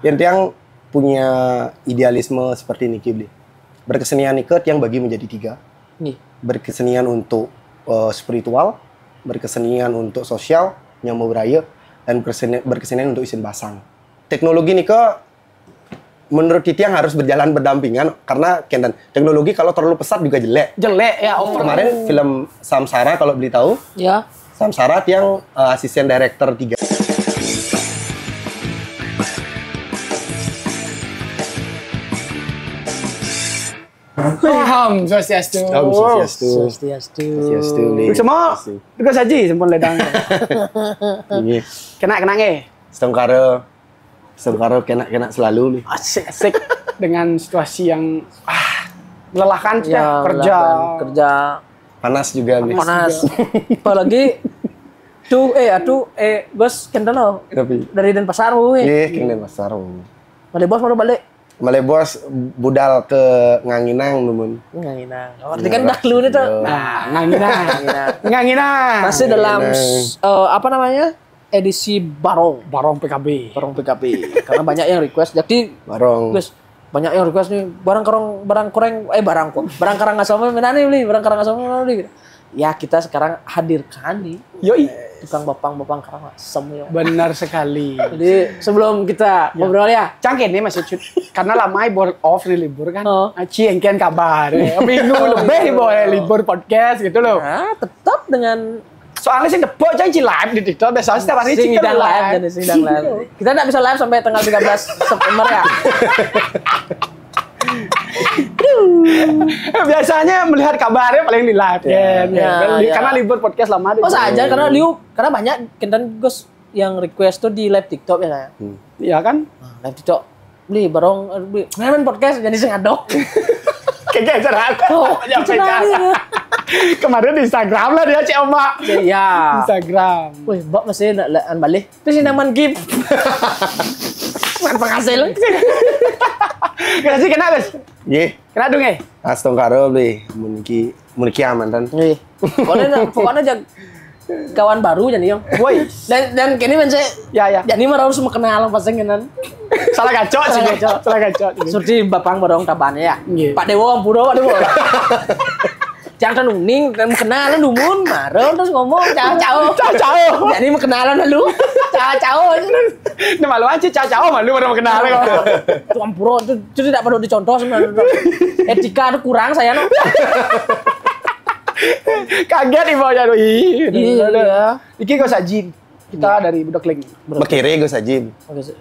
Yang punya idealisme seperti Niki beli. Berkesenian Nike yang bagi menjadi 3. Nih. Berkesenian untuk spiritual, berkesenian untuk sosial, yang mau beraya, dan berkesenian untuk isin basang. Teknologi Nike menurut Titiang harus berjalan berdampingan karena teknologi kalau terlalu pesat juga jelek. Jelek ya. Kemarin film Samsara kalau beli tahu. Ya. Samsara yang asisten director 3. Om Swastiastu. Om Swastiastu. Swastiastu. Semua juga saji sempun ledang. Ini Kena nge. Setengkara kena selalu nih. Asik dengan situasi yang melelahkan Ya, kerja. Kerja Panas juga nih. panas. Apalagi bos kentano Tapi dari Denpasar we. kengden pasar. Balik bos baru balik. Malebos budal ke Nganginang numun. Nganginang. Berarti kan dah clue nih tuh. Nah, ngangina. Masih dalam apa namanya? Edisi Barong PKB. Karena banyak yang request. Jadi Barong. guys, banyak yang request nih barang karang asam mana nih beli barang karang asam mana beli. Ya kita sekarang hadirkan nih Yoi. tukang bapang karang asam ya. Benar sekali. Jadi sebelum kita ngobrol ya, Cangkin nih masih karena lama board off nih libur kan. Oh. Aci engken kabar. Minggu lebih boleh libur podcast gitu loh. nah tetap dengan Soalnya sih depok janji live di TikTok biasanya setiap hari sing kita dan live dan sing dan live. Kita nggak bisa live sampai tanggal 13 September ya. Biasanya melihat kabarnya paling di live kan. ya. Karena libur podcast lama. Oh saja karena banyak kendan Gus yang request tuh di live TikTok ya saya. Iya kan? Live TikTok beli barong beli main podcast jadi sing adok. Kayak cerah. Kemarin di Instagram lah dia cek Oma. Ya. Instagram. Wih, Mbak masih nak balik. Terus ini naman gift. Bukan penghasil. Kasih kena guys. Nggih. Kena dong Astongkara beli muniki aman kan. Nih. Pokoknya kawan baru jadi yang. Woi. Dan kini men saya Ya. jadi mah harus kenal pasang kenan. Salah gacok sih. Salah gacok. Seperti bapang barong tabannya ya. Iya. Pak Dewo ampuro Pak Dewo. Jangan nuning dan kenalan dumun marah terus ngomong cao. Jadi mau kenalan lu. Cao. Ini malu aja cao malu baru kenalan kok. Itu ampuro itu tidak perlu dicontoh sebenarnya. Etika itu kurang saya no. Kaget ibu aja tuh. Iya. Iki kok sajin. Kita dari Budak Leng. Bekiri gue sajin.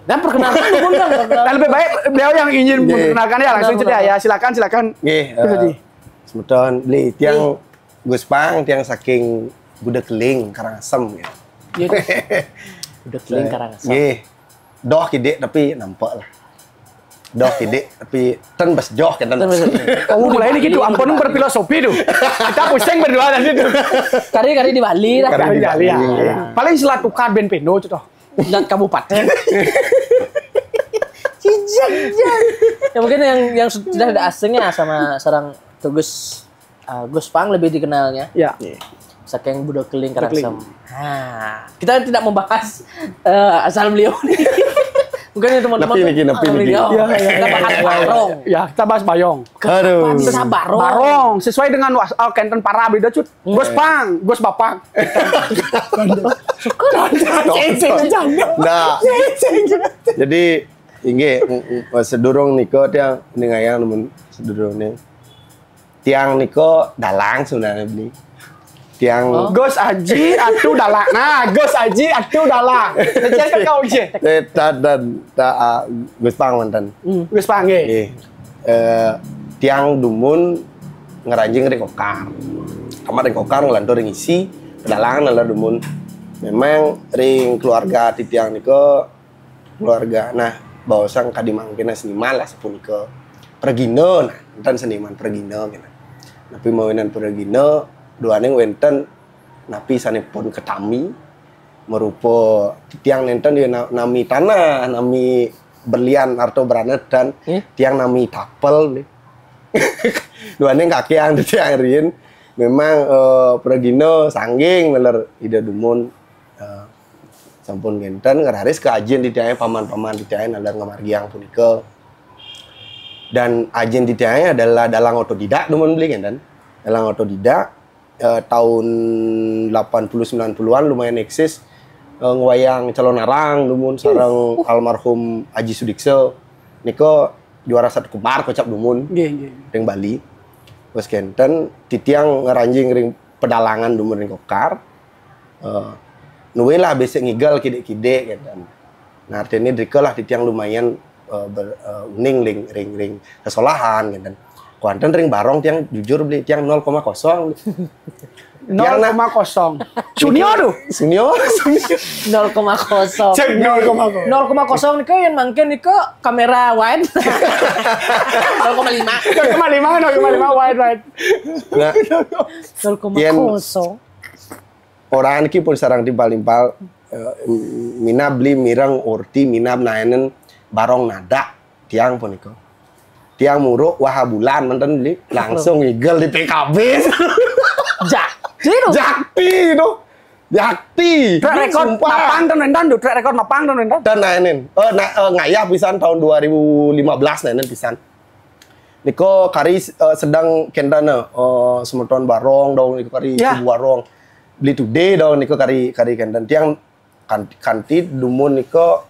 Dan perkenalkan dumun kan. Dan lebih baik beliau yang ingin memperkenalkan ya langsung saja ya. Silakan. Nggih. Jadi. Semeton beli tiang Gus Pang tiang saking Budak Keling Karangasem gitu. Iya. Udah keling Karangasem. Nggih. Doh kide tapi nampak lah. Doh kide tapi ten bas joh kan. Oh, mulai ini gitu, ampun berfilosofi tuh. Kita pusing berdua tadi tuh. Kari di Bali lah. Kali ya. Paling selat tukar Ben Pendo itu toh. Dan kabupaten. Jijik. Ya mungkin yang sudah ada asingnya sama sarang Gus Pang lebih dikenalnya. Ya. Saking Budak Keling Karangasem. Kita tidak membahas asal beliau nih. Mungkin teman-teman Nepi niki. Kita bahas barong. Ya, kita bahas Bayong. Aduh. Kita barong. Barong sesuai dengan Kenten para beda cut. Gus Pang, Gus Bapang. Nah. Jadi inggih sedurung niko tiang ningayang nemen sedurungnya. Tiang niko dalang sebenarnya beli. Tiang Gus Aji atuh dalang. Nah, Gus Aji atuh dalang. Lecet kan kau je. Gus Pang mantan. Gus Pang ge. Nggih. Tiang dumun ngeranjing ring kokar. Kamar ring kokar ngelantur ring isi, pedalangan nala dumun. Memang ring keluarga ti tiang niko keluarga. Nah, bawasang kadimangkena seniman lah sapunika. Pergino nah, enten seniman pergino gitu. Tapi mawinan pergino duane wenten napi sanepun ketami merupa tiang nenten dia nami tanah, nami berlian arto beranet dan tiang nami tapel nih. Duane kaki yang tiang rin memang pergino sangging meler ida dumun Sampun genten ngeraris ke ajen di tiang paman-paman di tiang nalar ngamargiang punika. Dan ajen di tiang adalah dalang otodidak dumun beli kan. Dalang otodidak tahun 80-90-an lumayan eksis ngwayang calon arang dumun sareng almarhum Aji Sudikso niko juara satu kebar kocap dumun ring Bali. Wes genten titiang ngeranjing ring pedalangan dumun ring kokar. Nuwe lah besok ngigal kide-kide gitu. Nah artinya drika lah titiang lumayan uning ring kesolahan gitu. Kuanten ring barong tiang jujur beli tiang 0,0 0,0 Sunio tuh. Sunio 0,0. Cek 0,0. 0,0 nih yang mungkin nih kamera wide. 0,5. 0,5 wide. Nah, 0,0. orang ini pun sarang timpal-timpal mina beli mirang urti mina naenen barong nada tiang pun iko. Tiang muruk wahabulan mantan beli langsung igel di PKB. Jakti itu. Jakti. Track record napang dan nendan tuh, track record napang dan nendan. Dan naenen. Ngayah pisan tahun 2015 naenen pisan. Niko kari sedang kendana semeton barong dong niko kari barong. Beli today dong niko kari kendan tiang kanti dumun niko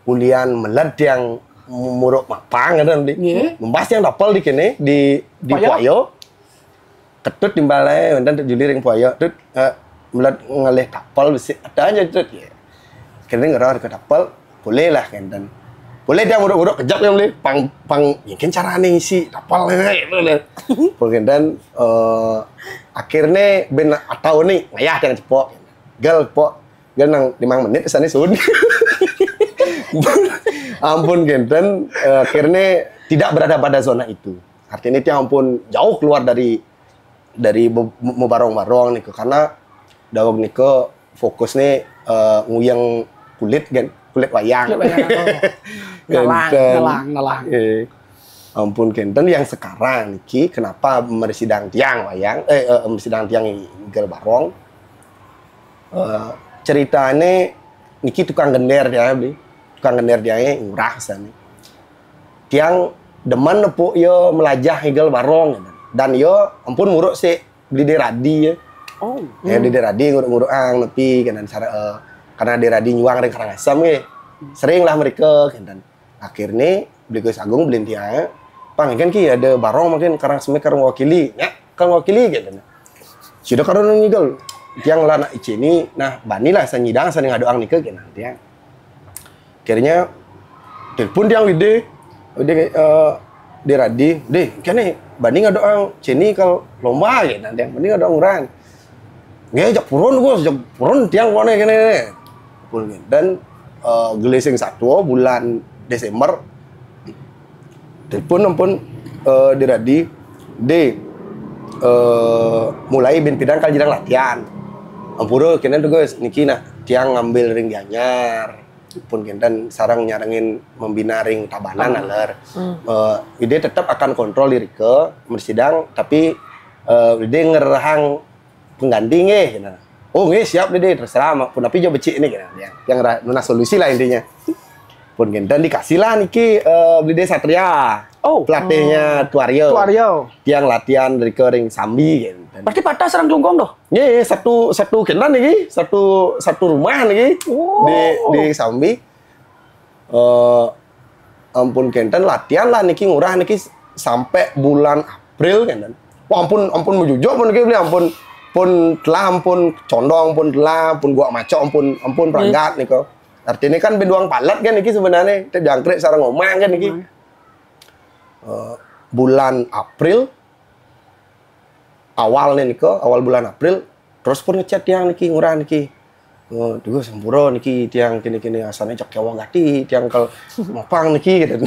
ulian melad yang muruk mapang kan beli membas yang dapal di kene di Puayo ketut timbalai dan juli ring Puayo tut melad ngalih dapal besi ada aja tut kene ngeror ke dapal boleh lah kendan boleh dia muruk-muruk kejap yang beli pang mungkin carane ngisi dapal itu kendan akhirnya ben atau nih ngayah dengan cepok gal nang 5 menit kesana sun ampun genten akhirnya tidak berada pada zona itu artinya dia ampun jauh keluar dari mau barong-barong nih karena dawag nih fokus nih nguyang kulit wayang ngalang ampun kenten yang sekarang niki kenapa mersidang tiang wayang mersidang tiang igel barong ceritanya niki tukang gender dia beli tukang gender dia ngurah sana tiang demen nepuk yo melajah igel barong dan yo ampun nguruk sih beli di radi ya di radi nguruk ang nepi kan karena di radi nyuang ring Karangasem sering lah mereka kan akhirnya beli ke Agung beli tiang Pang kan ki ada barong mungkin karang semekar wakili ya kan wakili gitu sudah karena ngigel tiang lah nak ini nah bani lah sanyidang sana ngadoang nikah gitu tiang akhirnya telepon tiang ide di radi deh kan nih bani ngadoang cini kalau lomba gitu tiang bani ngadoang orang ngejak purun tiang mana kene dan gelising satu bulan Desember telepon ampun di radi mulai bin pidang kali jirang latihan ampura kena tuh guys niki nak tiang ngambil ring Gianyar pun kendan sarang nyarengin membina ring Tabanan aler ide tetap akan kontrol diri ke mersidang tapi ide ngerahang pengganti gitu. Oh siap deh terserah pun tapi jauh becik ini gitu yang nuna solusi lah intinya pun dan dikasih lah niki beli Satria pelatihnya Tuario yang latihan dari kering Sambi gitu. Berarti patah serang Tunggong doh? Iya satu kendan nih satu rumah nih di Sambi ampun kendan latihan lah niki ngurah niki sampai bulan April kendan wah ampun mujujok pun niki beli ampun condong pun telah pun gua maco ampun perangkat niko artinya kan beduang palat kan niki sebenarnya kita jangkrik sarang ngomong kan niki bulan April awal bulan April terus pun ngechat tiang niki ngurah niki juga sempuro niki tiang kini asalnya cok kewa gati tiang kalau mapang niki gitu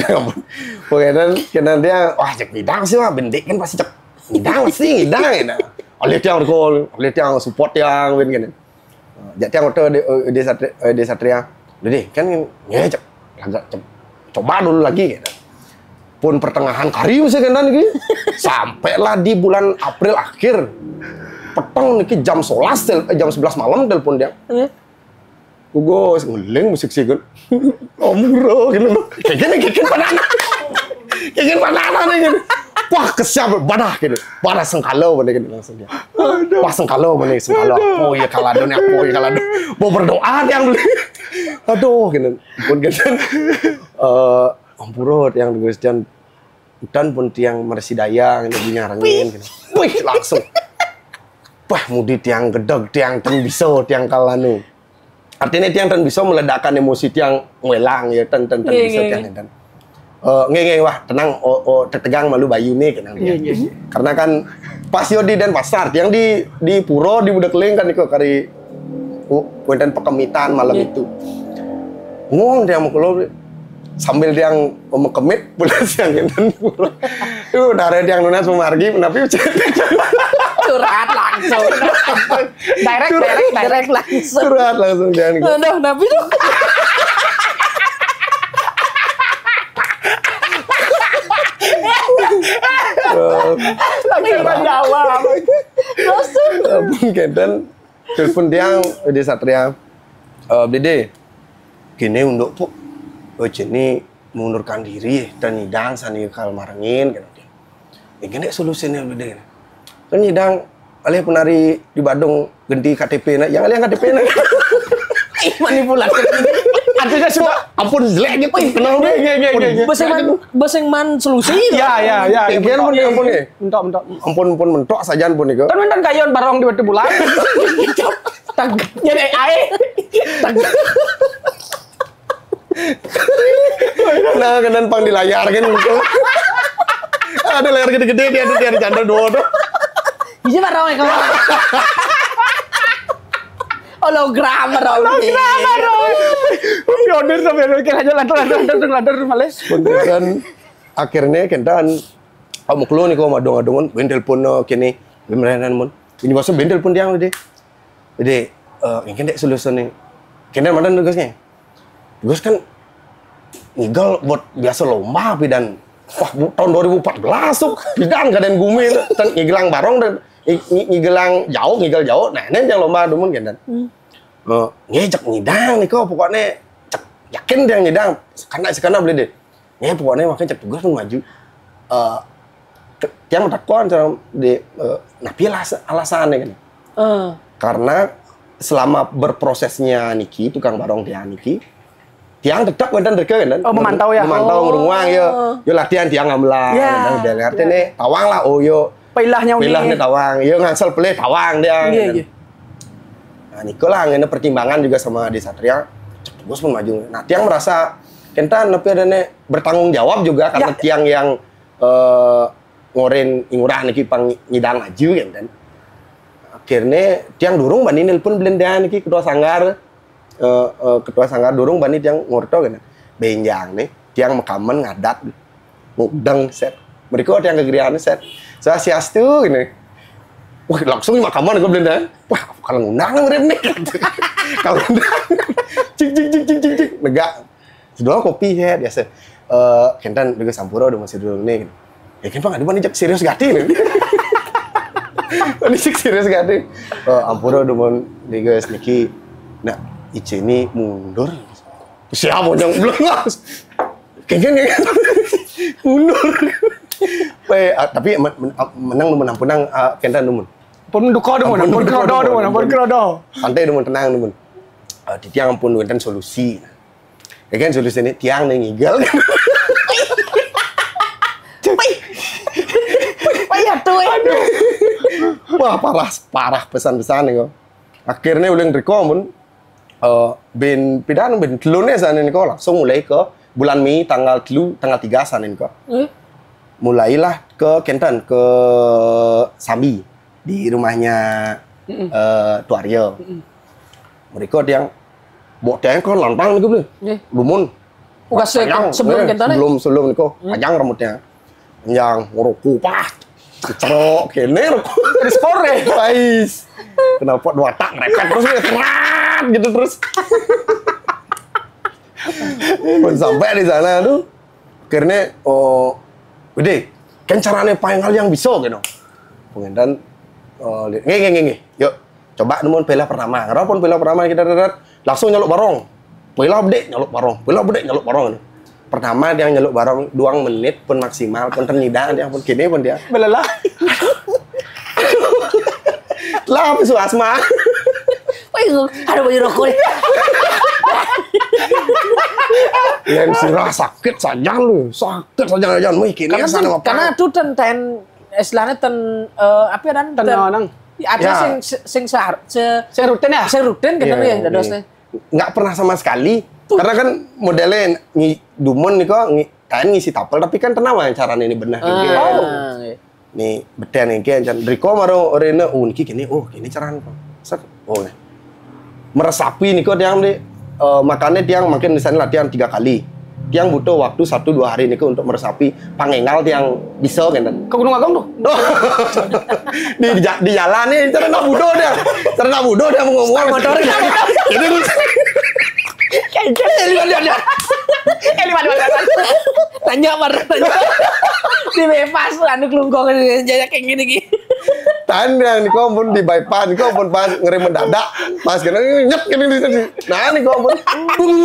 pokoknya dia wah cek bidang sih wah bendik kan pasti cek bidang sih ngidang oleh tiang support tiang gini jadi tiang waktu di Satria deh kan ngecek coba dulu lagi gitu. Pun pertengahan kari mesti kendan iki. Sampailah di bulan April akhir. Petang niki jam 11 malam telepon dia. Gus nguling musik sih kan. Omuro gitu. Kayak banana. Kayak banana nih gitu. Wah kesiap badah gitu. Badah sengkalo bener gitu langsung dia. Wah sengkalo bener sengkalo. Oh iya kalado nih aku iya kalado. Mau berdoa yang beli. Aduh gitu. Pun gitu. Omuro yang Gus dan pun tiang Mersidaya gitu nyarangin gitu. Wih langsung. Wah mudi tiang gedeg tiang ten biso tiang kalanu. Artinya tiang ten bisa meledakkan emosi tiang ngelang ya ten bisa tiang dan wah tenang tegang malu bayu nih kenang dia. Karena kan pas yo di Denpasar tiang di puro di budak leng kan iko kari kuentan pekemitan malam itu. Ngong tiang mukulo sambil tiang mekemit bulan siang dan puro. Tuh dari tiang lunas memargi menapi curhat langsung. Direct langsung. Curhat langsung jangan gitu. Aduh, Nabi tuh. Lagi Jawa. Langsung. Mungkin dan telepon dia di Satria. Bede. Gini untuk puk. Ini mengundurkan diri dan nyidang sani kal marangin kan. Ini solusinya bede. Kan nyidang oleh penari di Badung ganti KTP na, yang alih KTP na. Manipulasi. Artinya sudah Ampun jelek gitu. Kenal deh. Beseng man solusi. Ya. Ampun ya. Mentok. Ampun mentok sajaan pun itu. Kan mentan kayon barong di waktu bulan. Tanggapnya deh ae. Nah, kan pang di layar kan. Ada layar gede-gede dia ada candol dua tuh. Iya barang kamu. Hologram barang. Pionir sampai mikir aja ladar males. Dan akhirnya kentan kamu keluar nih kau madong-madongan bendel pun kini beneran mun. Ini bahasa bendel pun dia udah. Jadi ini dek solusi nih. Kentan mana tugasnya? Tugas kan ngigal buat biasa lomba dan wah tahun 2014 tuh bidang gaden gumi dan ngigelang barong dan ngigal jauh nah ini yang lomba dumun kan dan ngejak ngidang nih kok pokoknya cek yakin dia ngidang karena beli deh pokoknya makanya cek tugas pun maju yang takon di napilah alasannya kan karena selama berprosesnya Niki tukang barong dia Niki tiang tetap kan kan memantau ya ngurunguang yo latihan tiang ngamlah dan udah ngerti nih tawang lah yo pilahnya tawang yo ngansel pelih tawang dia nah niko lah ini pertimbangan juga sama di Satria terus pun maju nah tiang merasa kentan tapi ada bertanggung jawab juga karena tiang yang ngorin ingurah niki pang nyidang maju kan akhirnya tiang durung bani nelpon belendan niki ketua sanggar durung bani tiang ngorto kan benjang nih tiang mekaman ngadat ngudang set mereka tiang kegerian set saya siastu gini wah langsung makaman gue belenda wah kalau ngundang ngerem nih kalau ngundang cing negak sudah kopi ya biasa kentan juga sampura udah masih dulu nih ya kan bang ada mana serius gati nih ini serius gati ampura udah mau nih guys Niki nah Ice ini mundur. Siapa yang belum ngas? Kayaknya mundur. Tapi menang menang kentan numun. Pun duka numun, pun krodo. Santai numun tenang numun. Di tiang pun numun solusi. Ya kan solusi ini tiang nih ngigal. Payah tuh. Wah parah pesan-pesan nih kok. Akhirnya ulang rekomen. Ben telurnya sana nih kok langsung mulai ke bulan Mei tanggal 3 sana nih kok. Mulailah ke Kentan ke Sambi di rumahnya Tuaryo. Mereka yang bawa tiang kok lantang nih belum. Lumun. Bukan sebelum Kentan Sebelum nih kok panjang rambutnya. Yang ngerokok pah. Cerok kene rokok. Spore. Guys. Kenapa dua tak repet terus gitu terus. Sampai di sana tuh akhirnya udah kan caranya paling hal yang bisa gitu. Pengendan nge yuk coba nemuin pela pertama. Karena pun pela pertama kita darat langsung nyeluk barong. Pila bedek nyeluk barong. Pila bedek nyeluk barong. Pertama dia nyeluk barong 2 menit pun maksimal pun ternida dia pun kini pun dia. Belelah. Lah pisu asma. Wih, ada baju rokok nih. Yang sirah sakit saja lu. Sakit saja jangan mau kini Karena itu ten istilahnya apa ya dan Tenang. ada sing Saya rutin ya? Saya rutin gitu ya dadosnya. Nggak pernah sama sekali. Karena kan modelnya dumun nih kok kan ngisi tapel tapi kan tenang aja caranya ini benar. Nih beten nih kan Riko maro orene niki gini caranya kok. Meresapi nih kok yang makannya tiang mungkin misalnya latihan 3 kali. Tiang butuh waktu 1-2 hari nih untuk meresapi pangengal tiang bisa kan. Ke Gunung Agung tuh. di jalan nih ternak budo dia mau ngomong motor ini lihat tanya di bebas anu kelungkong jayak kayak gini tanda nih kau pun di bypass nih kau pun pas ngeri mendadak pas kena nyet gini nah nih kau pun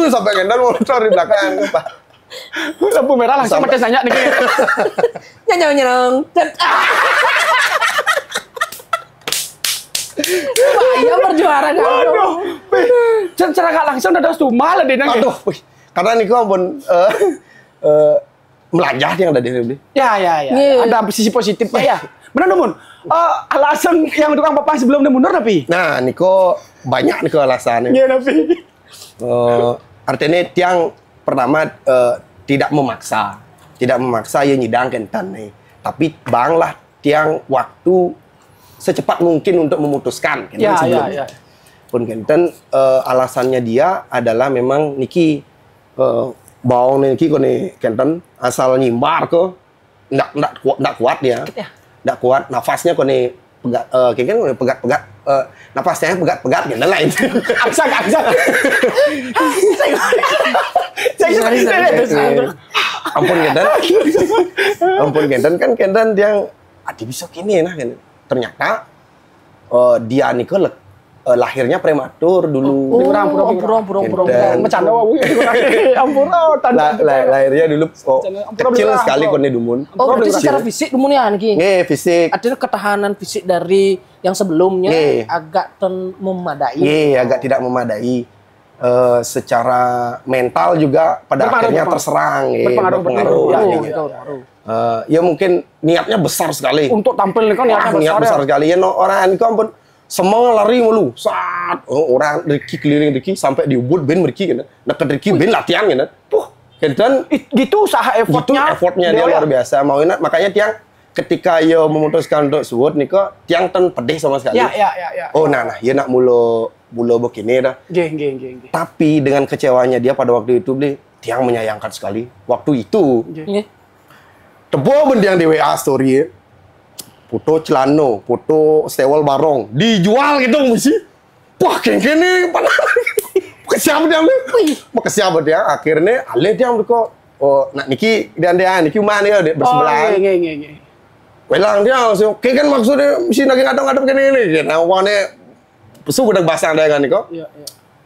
sampai kendal motor di belakang apa Lampu merah langsung pakai nanya nih. Nyanyong. Bahaya berjuara kamu. Secara nggak langsung udah tumal deh nang. Aduh, karena nih kau pun melajah yang ada di sini. Ya. Ada sisi positifnya ya. Benar Mun. Alasan yang tukang papang sebelum dia mundur tapi. Nah, Niko banyak nih alasannya. Iya tapi. Artinya tiang pertama tidak memaksa ya nyidang kentan nih. Tapi banglah tiang waktu secepat mungkin untuk memutuskan. Ya. Pun kenten alasannya dia adalah memang niki bawang niki kone kenten asal nyimbar ke ndak kuat dia. Ndak kuat nafasnya kone pegat kayaknya pegat nafasnya pegat gitu lain. Aksak. Ampun kenten kan kenten dia adi bisa kini nah kan. Ternyata dia nih lahirnya prematur dulu. Pura-pura. Bercanda wae. Ampura lahirnya dulu kecil sekali kone dumun. Berarti secara fisik dumun ya niki. Nggih, fisik. Artinya ketahanan fisik dari yang sebelumnya agak memadai. Agak tidak memadai. Secara mental juga pada akhirnya terserang. Berpengaruh. Ya mungkin niatnya besar sekali. Untuk tampil kan niatnya besar sekali. Ya orang ini ampun semua lari mulu. Saat orang Ricky keliling Ricky sampai di Ubud ben Ricky kan. Dekat Ricky ben latihan kan. Dan gitu usaha effortnya dia luar biasa. Mau makanya tiang ketika yo memutuskan untuk suwut niko tiang ten pedih sama sekali. Ya. Oh nah ya nak mulo begini dah. Nggih. Tapi dengan kecewanya dia pada waktu itu tiang menyayangkan sekali waktu itu. Tebo mendiang di WA story foto celano, foto stewel barong dijual gitu mesti. Wah, kene kesiap dia kesiap dia akhirnya ale dia kok nak niki dia niki mana dia bersebelahan. Nggih. Welang dia langsung kan maksudnya mesti ngadong-ngadong kene ini. Nah, wane pesu udah basang dia kan niko. Iya.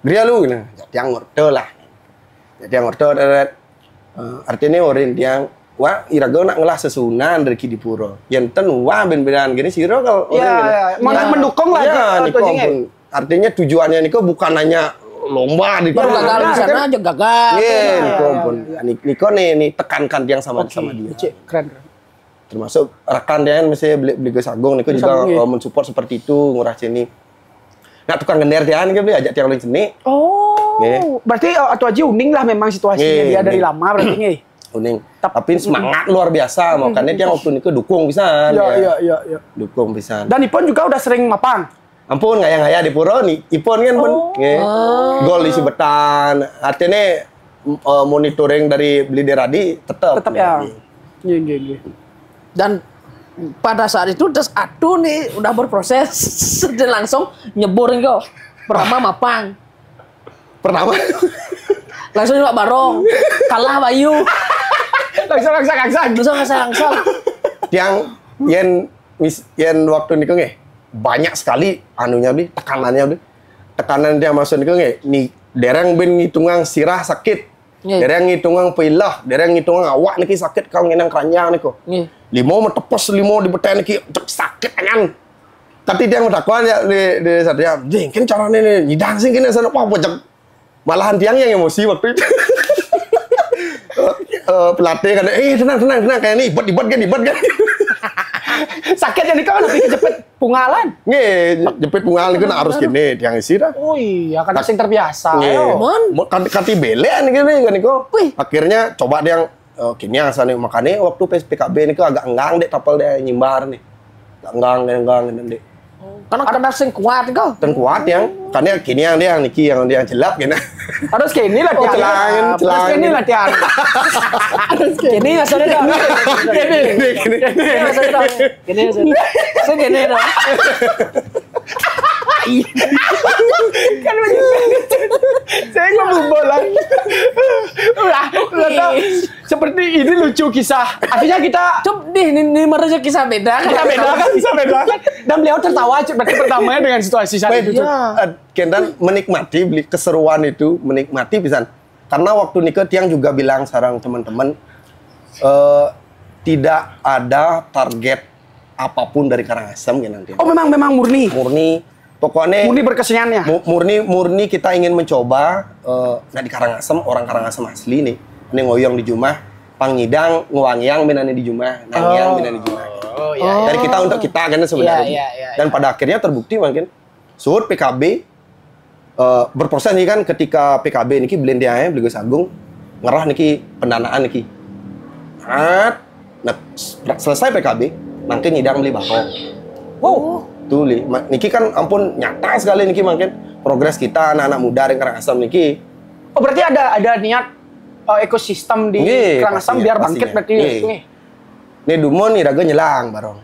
Gria lu nah, tiang ngorto lah. Tiang ngorto artinya orang tiang wah iraga nak ngelah sesunan dari di puro. Yang ten wah ben-benan gini siro kalau orang mendukung lah ya, niko artinya tujuannya niko bukan hanya lomba di baru gagal di sana aja gagal. Iya, niko nih tekankan yang sama dia. Keren. Termasuk rekan dia kan mesti beli Agung niko juga mensupport seperti itu ngurah sini. Nah tukang gender dia kan beli ajak tiang lain seni. Berarti atau aja uning lah memang situasinya dia dari lama berarti nih. Uning. Tapi semangat luar biasa, makanya dia waktu itu dukung pisan. Iya. Dukung pisan. Dan Ipon juga udah sering mapang. Ampun, ngaya-ngaya di puro nih. Ipon kan pun. Gol isi betan. Artinya monitoring dari beli deradi tetap ya. Iya. Dan pada saat itu terus aduh nih udah berproses dan langsung nyeburin kok. Pertama mapang. Langsung Pak Barong kalah Bayu. Langsung. Yang waktu niku nggih banyak sekali anunya tekanannya tekanan dia masuk niku nggih dereng ben ngitungang sirah sakit. Nggih. Dereng ngitungang pilah, dereng ngitungang awak niki sakit kang ngenang keranjang niku. Nggih. Limo metepos limo di beten niki cek sakit anyan. Tapi dia ngetakuan ya di sadaya, "Jing, kan carane nih nyidang sing kene sana apa cek." Malahan tiang yang emosi waktu itu. Pelatih kan, tenang kayak ini ibat kan. Sakitnya nih kan lebih kejepit pungalan. Nggih, jepit pungal niku harus gini tiang isi dah. Oh iya, kan sing terbiasa. Nggih. Mon. Kati belean gini kan niku. Wih. Akhirnya coba dia kini asane makane waktu PKB niku agak enggang dek tapal dia nyimbar nih. Enggang dek. Karena sing kuat kok. Dan kuat yang karena kini yang dia niki yang dia jelap gini. Harus kayak ini latihan. celangin. Harus kayak ini latihan. Gini asalnya dong. Gini asalnya dong. Gini asalnya. Saya gini dong. Kan saya ngebubol lagi. Udah tahu. Seperti ini lucu kisah. Akhirnya kita Coba deh, ini merasa kisah beda. bisa beda kan. Dan beliau tertawa berarti pertamanya dengan situasi saat itu. Kendan menikmati beli keseruan itu, menikmati pisan. Karena waktu nikah tiang juga bilang sarang teman-teman tidak ada target apapun dari Karangasem ya nanti. Oh memang murni. Pokoknya Murni berkeseniannya. murni kita ingin mencoba di Karangasem, orang Karangasem asli nih. Ini ngoyong di Jumah, pangnidang nguangyang minane di Jumah, nangyang minane di Jumah. Oh iya. Dari kita untuk kita kan sebenarnya. Iya. Dan pada akhirnya terbukti mungkin suhut PKB berproses nih kan ketika PKB niki belendianya Beligus Agung ngerah niki pendanaan niki. Nah, selesai PKB, nanti nyidang beli bakok. Wow. Tuh li, niki kan ampun nyata sekali niki makin progres kita anak-anak muda di Karangasem niki. Oh berarti ada niat ekosistem di Karangasem biar bangkit berarti. Nih dumon nih raga nyelang barong.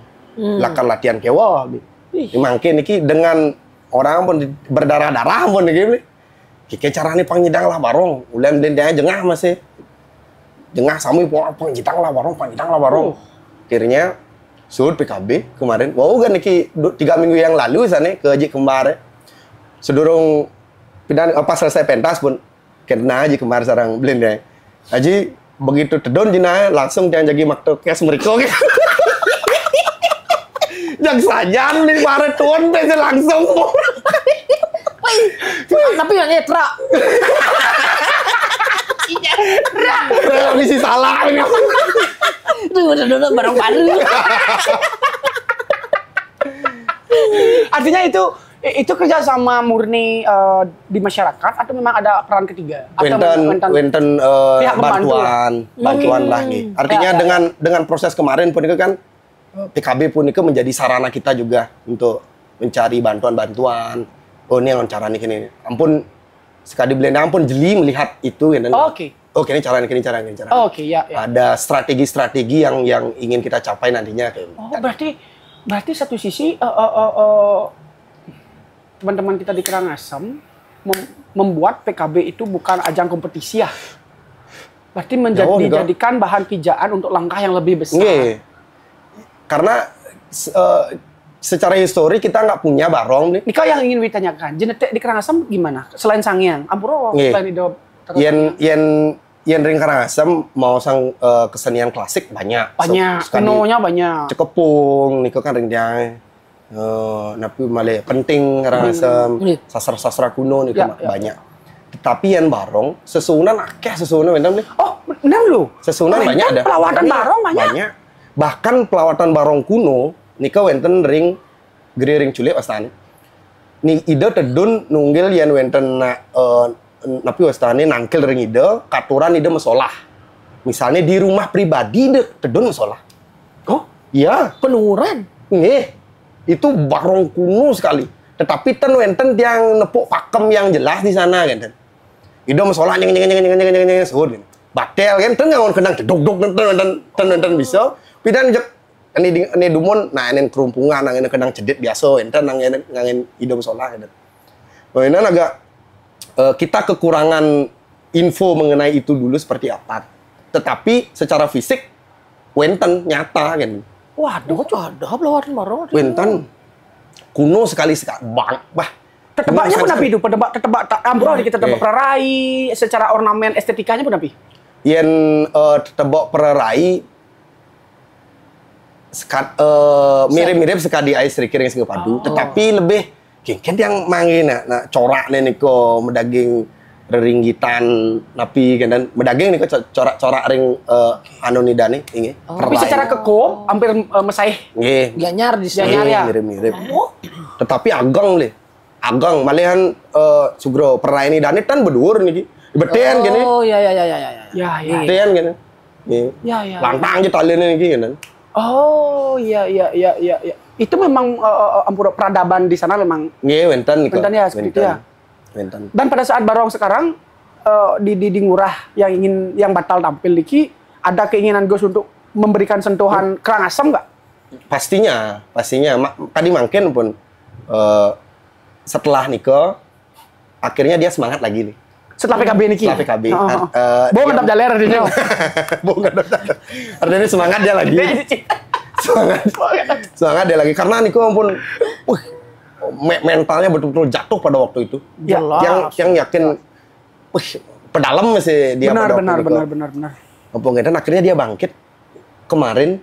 Lakan latihan kewa. Mungkin niki dengan orang pun berdarah-darah pun niki. Kike carane pangjidang lah barong. Ulen den dia jengah masih. Jengah sami pangjidang lah barong. Akhirnya sud PKB kemarin. Wow kan niki 3 minggu yang lalu sana ke Haji Kembar. Sedurung pindah pas selesai pentas pun kena Haji Kembar sarang belenda. Haji begitu tedon jina langsung jangan jadi makto kes mereka. Jangan saja nih bare tuan beza langsung. Tapi yang netra. Misi salah ini. Itu udah barang baru. Artinya itu kerjasama murni di masyarakat atau memang ada peran ketiga? Wenten pihak bantuan lah nih. Artinya dengan proses kemarin pun itu kan PKB pun itu menjadi sarana kita juga untuk mencari bantuan. Oh ini yang cara nih. Ampun sekali belenda ampun jeli melihat itu ya. Oke. Oke ini cara. Oke ya. Ada strategi-strategi yang ingin kita capai nantinya. Oh berarti satu sisi teman-teman kita di Karangasem membuat PKB itu bukan ajang kompetisi ya. Berarti dijadikan bahan pijaan untuk langkah yang lebih besar. Nge. Karena secara histori kita nggak punya barong nih. Nikah yang ingin ditanyakan, genetik di Karangasem gimana? Selain Sangiang, Ampuro, selain hidup. Yen ring Karangasem mau sang kesenian klasik banyak. Pinonya banyak. Cekepung, niko kan ring dia. Napi male penting Karangasem, sastra kuno niko banyak. Tetapi yang barong sesunan akeh sesunan benar nih. Oh, benar lu. Sesunan banyak ada. Pelawatan barong banyak. Bahkan pelawatan barong kuno nika wenten ring ring culik wastani. Ni ide tedun nunggil yen wenten napi wastani nangkil ring ide katuran ide mesolah. Misalnya di rumah pribadi ide tedun mesolah. Oh, iya, penurunan. Nggih. Itu barong kuno sekali. Tetapi ten wenten yang nepuk pakem yang jelas di sana kan. Ide mesolah nyeng sehud. Batel kan ten ngangon kenang cedok-dok ten bisa. Pidan jek ini dumon nah ini kerumpungan nang ini kenang cedit biasa enten nang ngangin idom solah gitu. Oh ini agak kita kekurangan info mengenai itu dulu seperti apa. Tetapi secara fisik wenten nyata kan. Waduh, ada pelawatan barong. Wenten kuno sekali bang. Bah, Tetebaknya pun api itu, tetebak ambrol kita tetebak perai, secara ornamen estetikanya pun api. Yen tetebak perai mirip-mirip sekali ais rikir yang padu, tetapi lebih kan yang mangin nah corak nih niko medaging reringgitan napi kan dan medaging niko corak-corak ring anu nidane ini. Tapi secara keko hampir mesaih. Nggih. Gianyar di sini. Ya. Mirip-mirip. Tetapi ageng malihan sugro perai ini danit kan bedur niki. Beten gini. Oh iya. Ya. Beten gini. Ya. Lantang kita talian niki kan. Oh, iya. Itu memang ampura peradaban di sana memang. Nggih, wenten niku. Wenten ya, seperti itu ya. Wenten. Dan pada saat Barong sekarang di Ngurah yang batal tampil niki, ada keinginan Gus untuk memberikan sentuhan kerang asam nggak? Pastinya. Tadi mungkin pun setelah Niko akhirnya dia semangat lagi nih. Setelah PKB niki. Setelah PKB. Bohong ngetap jaler dia. Bohong ngetap jaler. Artinya semangat dia lagi. semangat dia lagi karena Niko pun mentalnya betul-betul jatuh pada waktu itu. Yang yakin pedalam masih dia pada waktu itu. Benar. Dan akhirnya dia bangkit kemarin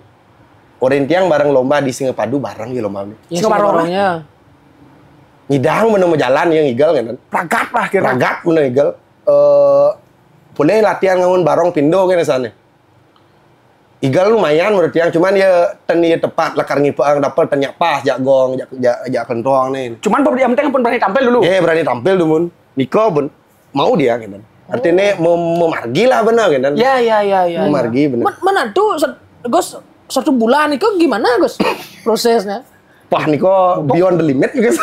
Orientiang bareng lomba di Singapadu bareng di lomba ini. Singaparongnya. Ngidang menemu jalan yang igal kan. Ragat lah kira. Ragat menemu igal. Boleh latihan ngawun barong pindo kan sana. Igal lumayan menurut yang cuman ya teni tepat lekar ngipang dapat tenyak pas jak gong jak kentong nih. Cuman yang penting pun berani tampil dulu. Berani tampil dulu. Niko pun mau dia kan. Artinya memargi lah benar kan. Ya. Memargi benar. Mana tuh Gus 1 bulan itu gimana Gus prosesnya? Wah Niko beyond the limit gitu.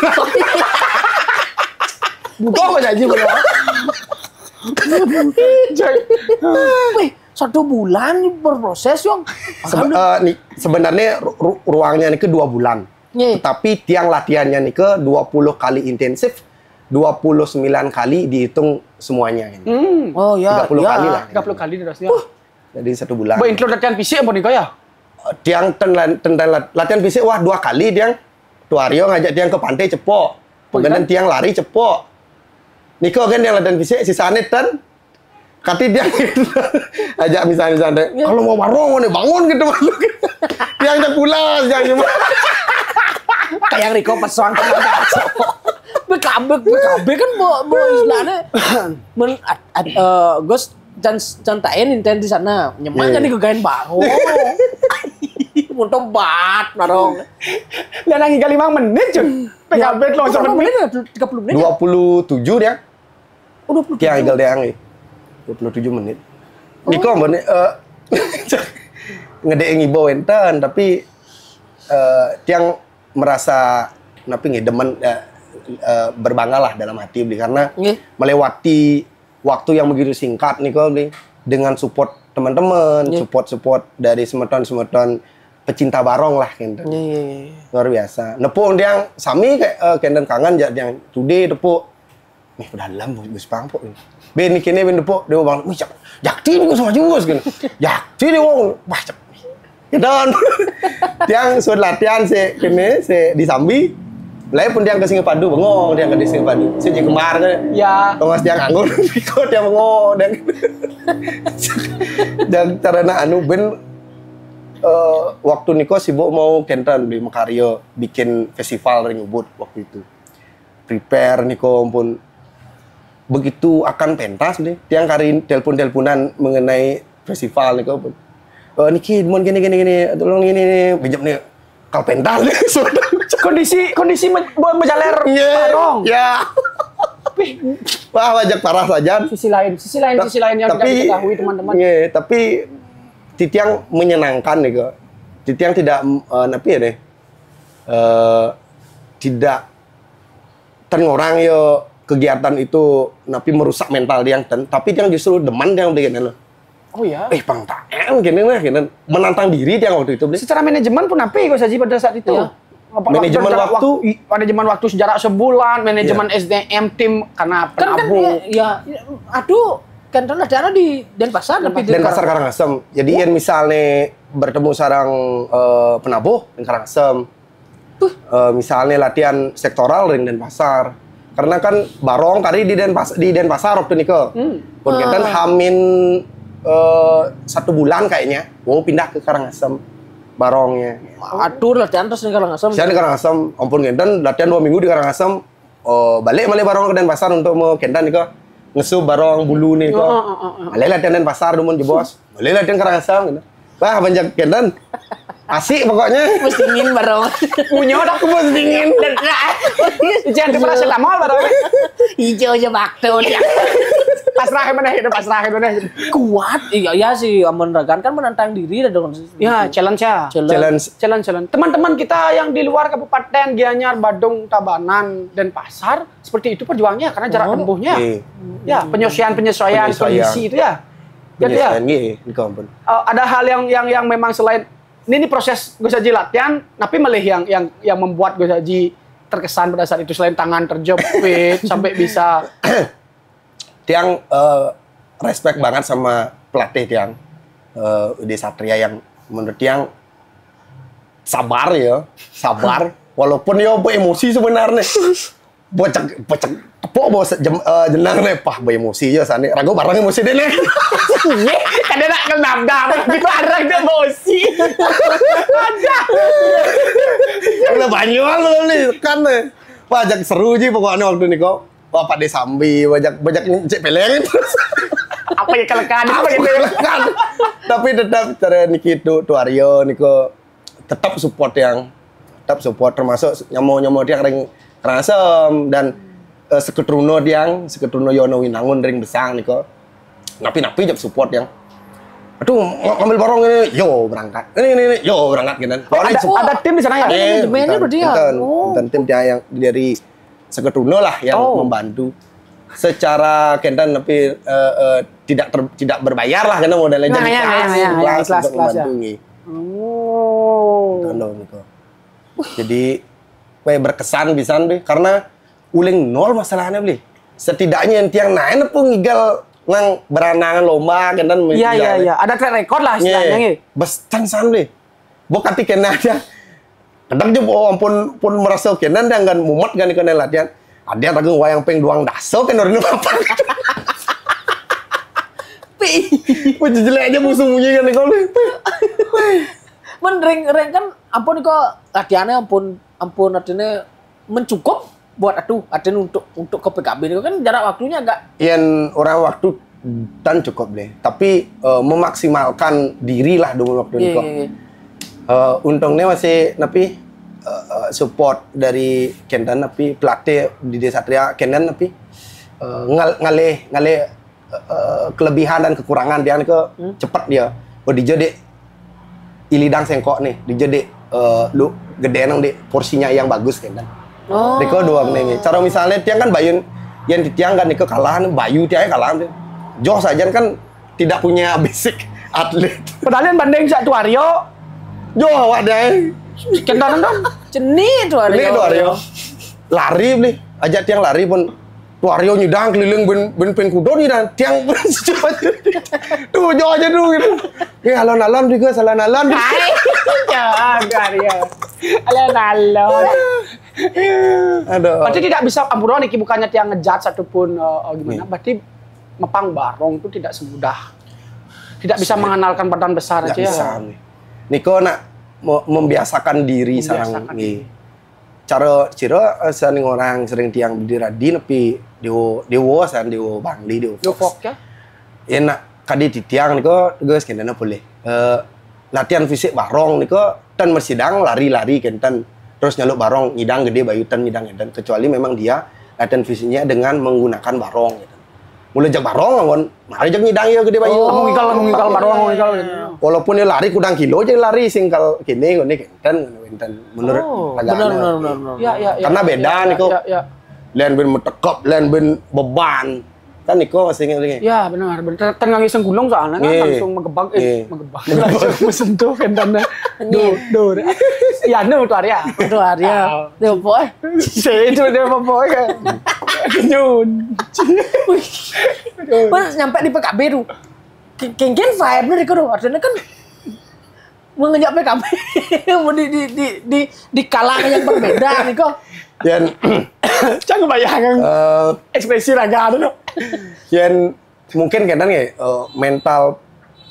Bukan aja bener. Wih, 1 bulan berproses yang. Sebenarnya ruangnya nih ke 2 bulan. Tetapi tiang latihannya nih ke 20 kali intensif, 29 kali dihitung semuanya. Oh ya. 30 kali lah. 30 kali dirasnya. Jadi 1 bulan. Include latihan fisik apa nih ya? Tiang latihan fisik 2 kali tiang. Tuario ngajak tiang ke pantai cepok. Kemudian tiang lari cepok. Niko kan yang latihan fisik sisanya tan kati dia ajak misalnya kalau mau barong nih bangun gitu yang tak pulas jangan cuma kayak Riko pesuan BKB kan bo istilahnya Gus dan tain intent di sana nyemannya nih kegain baru untuk bat barong dan lagi 5 menit cuy PKB lo 30 menit 27 dia oh 27 yang igal dia 27 menit Niko mbak ngedek ngibo enten tapi tiang merasa napi demen berbangga lah dalam hati beli karena melewati waktu yang begitu singkat Niko beli dengan support teman-teman support dari semeton pecinta barong lah kenten. Luar biasa. Nepuk dia sami kayak kenten kangen yang today nepuk. Nih udah dalam Gus Pangpo ini. Ben kene ben nepuk dia bang. Wih jakti nih sama Gus kan. Jakti dia wong. Wah cep. Dan tiang sudah latihan kene disambi. Lai pun dia ke Singapadu bengong dia ke Singapadu. Si kembar kan. Ya. Tongas dia nganggur. Kok dia bengong dan karena anu ben waktu Niko sibuk mau kenten di Mekario bikin festival ring ubud waktu itu prepare Niko pun begitu akan pentas nih tiang kari teleponan mengenai festival Niko pun Niki mau gini tolong ini pinjam nih kal pentas nih kondisi menjaler barong ya wah wajah parah saja sisi lain yang tidak diketahui teman-teman tapi Titiang menyenangkan nih kok. Titiang tidak tidak terngorang yo kegiatan itu napi merusak mental dia tapi dia justru demen dia begini loh. Oh ya. Bang taen gini menantang diri dia waktu itu. Secara manajemen pun napi kok saji pada saat itu. Ya. Manajemen waktu sejarah sebulan, manajemen SDM tim karena penabuh. Aduh. Kan latihan di Denpasar tapi Denpasar Karangasem. Jadi yang misalnya bertemu sarang penabuh di Karangasem. Misalnya latihan sektoral ring Denpasar. Karena kan barong kari di Denpasar waktu niko. Pun kita hamin 1 bulan kayaknya. Pindah ke Karangasem barongnya. Atur latihan terus nih Karangasem. Saya di Karangasem, ampun Kendan latihan 2 minggu di Karangasem. Balik barong ke Denpasar untuk mau Kendan niko ngesu barong bulu nih kok. Balik latihan Denpasar dumun jebos. Balik latihan Karangasem gitu. Wah, banyak Kendan. Asik pokoknya. Mesti dingin barong. Punya udah aku mesti dingin. Jangan paracetamol barong. Hijau aja bakte dia. Pasrah mana itu pasrah itu deh. Kuat. Iya sih Amon Ragan kan menantang diri dong. Ya, challenge ya. Challenge. Teman-teman kita yang di luar Kabupaten Gianyar, Badung, Tabanan, dan Pasar seperti itu perjuangannya karena jarak tempuhnya. Ya, penyesuaian kondisi itu ya. Jadi ya. Ada hal yang memang selain ini proses Gus Haji latihan, tapi malah yang membuat Gus Haji terkesan pada saat itu selain tangan terjepit sampai bisa Tiang respect banget sama pelatih Tiang Udi Satria yang menurut Tiang sabar walaupun ya emosi sebenarnya bocek tepuk bawa jenang nih pah emosi ya sane ragu barang emosi deh nih kadang nak kenapa tapi barang dia emosi ada udah banyak nih kan nih pajak seru sih pokoknya waktu ini kok Bapak Desambi banyak cek peleng apa ya kelekan tapi tetap cara Niki Tuario Niko tetap support termasuk nyamo dia ring Karangasem dan Seketruno Yono Winangun ring besang niko napi jab support yang aduh ngambil barong ini yo berangkat ini yo berangkat gitu ada tim di sana ya manajemennya berarti ya dan tim dia yang dari Seketruno lah yang membantu secara Kendan tapi tidak berbayar lah karena modelnya jadi kelas untuk membantu jadi berkesan bisa nih karena uling nol masalahnya beli setidaknya yang tiang naik pun ngigal nang beranangan lomba kan iya ada track record lah istilahnya bestan san beli bokati kena aja kadang juga pun merasa kena dia nggak mumet kan kena latihan ada ragu wayang peng doang daso kan orang apa pun jelek aja musuhnya kan kalau men ring kan ampun kok latihannya ampun artinya mencukup buat untuk ke PKB itu kan jarak waktunya agak yang orang waktu dan cukup deh tapi memaksimalkan diri lah dulu waktu itu untungnya masih napi support dari Kendan napi pelatih di Desa Satria Kendan napi ngalih kelebihan dan kekurangan dia ke cepat dia dijadi ilidang sengkok nih dijadi lu gede nang di porsinya yang bagus Kendan. Diko doang nih. Cara misalnya tiang kan bayun yang tiang kan Diko kalahan bayu tiang kalahan. Joh saja kan tidak punya basic atlet. Padahal yang banding satu Aryo. Joh wadah. Kendan dong. Ceni itu Aryo. Lari beli. Ajak tiang lari pun Aryo nyidang keliling ben kudo nih dan tiang tuh joh aja dulu gitu. Alon-alon juga alon-alon. Aryo. Alon-alon. Aduh. Berarti tidak bisa ampuran Niki bukannya tiang ngejat satupun gimana. Berarti mepang barong itu tidak semudah. Tidak bisa mengenalkan badan besar aja ya. Niko nak membiasakan diri sarang nih. Cara cira saning orang sering tiang berdiri nepi dewa bangli dewa fok ya. Enak kadi tiang niko geus kendana boleh. Latihan fisik barong niko tan mersidang lari-lari kentan terus nyaluk barong ngidang gede bayutan ngidang edan kecuali memang dia latihan fisiknya dengan menggunakan barong gitu. Mulai jak barong ngon mari jak ngidang ya gede bayu. Mengikal barong mengikal. Walaupun dia lari kudang kilo aja lari singkal kene ngene kentan menurut benar. Ya. Karena beda niko. Lain ben metekep, lain ben beban. Kan niko masih ngene. Ya, benar. Tengah iseng gulung soalnya kan langsung megebak langsung mensentuh kentannya. Dur. Ya, nu tuh Arya. Dia boy. Itu dia boy kan. Nyun. Pas nyampe di PKB tuh. Kengken vibe-nya di kono. Artinya kan mengejak PKB di kalangan yang berbeda nih kok. Dan Jangan bayangkan ekspresi raga itu. Yang mungkin kadang ya mental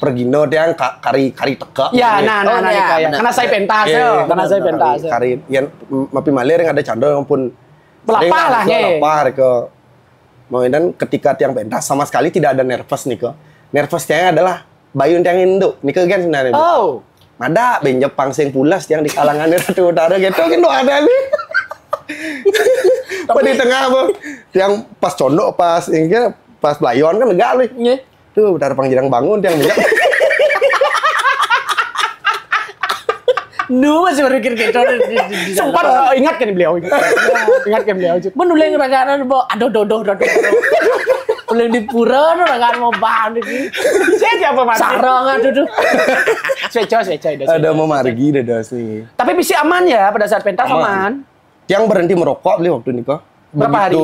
pergino dia kari teka. Ya, nah karena saya pentas ya, karena saya pentas. Kari yang mapi malir yang ada cando yang pun pelapah lah ya. Pelapah ke. Dan ketika tiang pentas sama sekali tidak ada nervous nih ke. Nervous tiang adalah bayun tiang induk nih ke kan sebenarnya. Oh. Ada ben Jepang sing pulas yang di kalangan Ratu Utara gitu kan ada nih. Apa di tengah apa? Yang pas condok pas ini pas layon kan lega nih. Iya. Tuh dari pangjirang bangun yang enggak. Masih berpikir gitu. Sempat ingat kan beliau. Ingat kan beliau. Menuleng ragaan bo aduh. Uleng di pura no ragaan mau bahan iki. Saya apa mas? Sarang aduh. Seca. Ada mau margi dah sih. Tapi bisa aman ya pada saat pentas aman. Yang berhenti merokok beli waktu nikah. Berapa hari?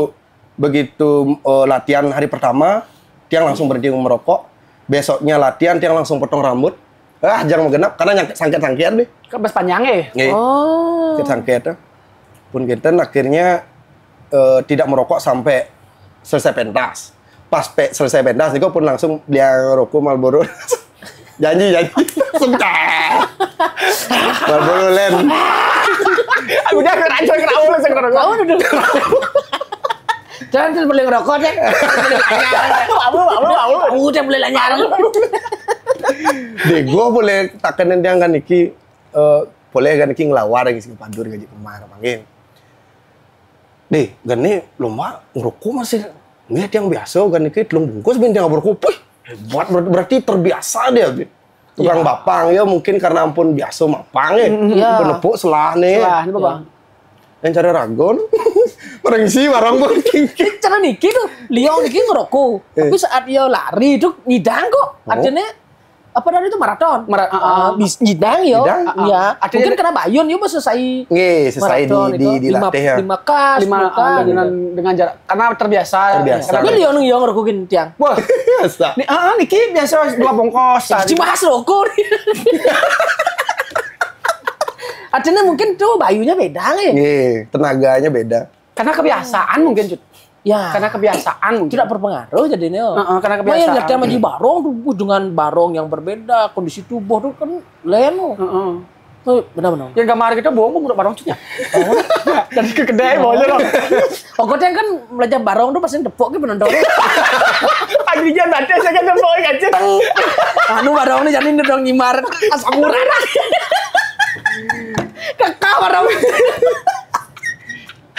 Begitu latihan hari pertama, tiang langsung berhenti merokok. Besoknya latihan, tiang langsung potong rambut. Jangan mau genap karena sangket-sangket deh. Kan bes panjang ya? Oh. Sangket. Pun kita akhirnya tidak merokok sampai selesai pentas. Pas selesai pentas, Niko pun langsung dia rokok Marlboro. janji. Sumpah. Marlboro Len. Aku udah keranjol kerawul sekarang. Kau duduk. Jangan terus boleh ngerokok deh. Aku udah boleh lanyar. Deh, gua boleh takkan yang kan Niki boleh kan Niki ngelawar lagi sih pandur gaji kemarin panggil. Deh, gani lomba ngerokok masih ngeliat yang biasa kan Niki telung bungkus ben jangan berkopi. Hebat berarti terbiasa dia. Tukang bapang ya mungkin karena ampun biasa mapang ya. Penepuk selah nih. Selah nih Bapak. Yang cari ragon. Merengsi barang gue. Cara Niki tuh, Liong Niki ngerokok. Tapi saat dia lari itu nyidang kok. Artinya apa dari itu maraton? Nyidang ya. Ya. Mungkin karena Bayun ya pas selesai. Selesai dilatih ya. 5 kas, 5 dengan jarak karena terbiasa. Tapi Liong ngerokokin tiang. Wah. Biasa. Niki biasa 2 bongkos. Cuma khas rokok. Artinya mungkin tuh bayunya beda ya? Tenaganya beda. Karena kebiasaan mungkin, Cut. Ya. Karena kebiasaan mungkin. Tidak berpengaruh jadinya. Karena kebiasaan. Main ngerti sama barong tuh dengan barong yang berbeda, kondisi tubuh tuh kan lain loh. Benar-benar. Yang gambar kita bohong udah barong Cut ya. Dari ke kedai boleh loh. Pokoknya kan belajar barong tuh pasti tepuk gitu penonton. Pagi jam nanti saya kan tepuk kan Cut. Anu barong ini jadi dong nyimar asamuran. Kakak barang.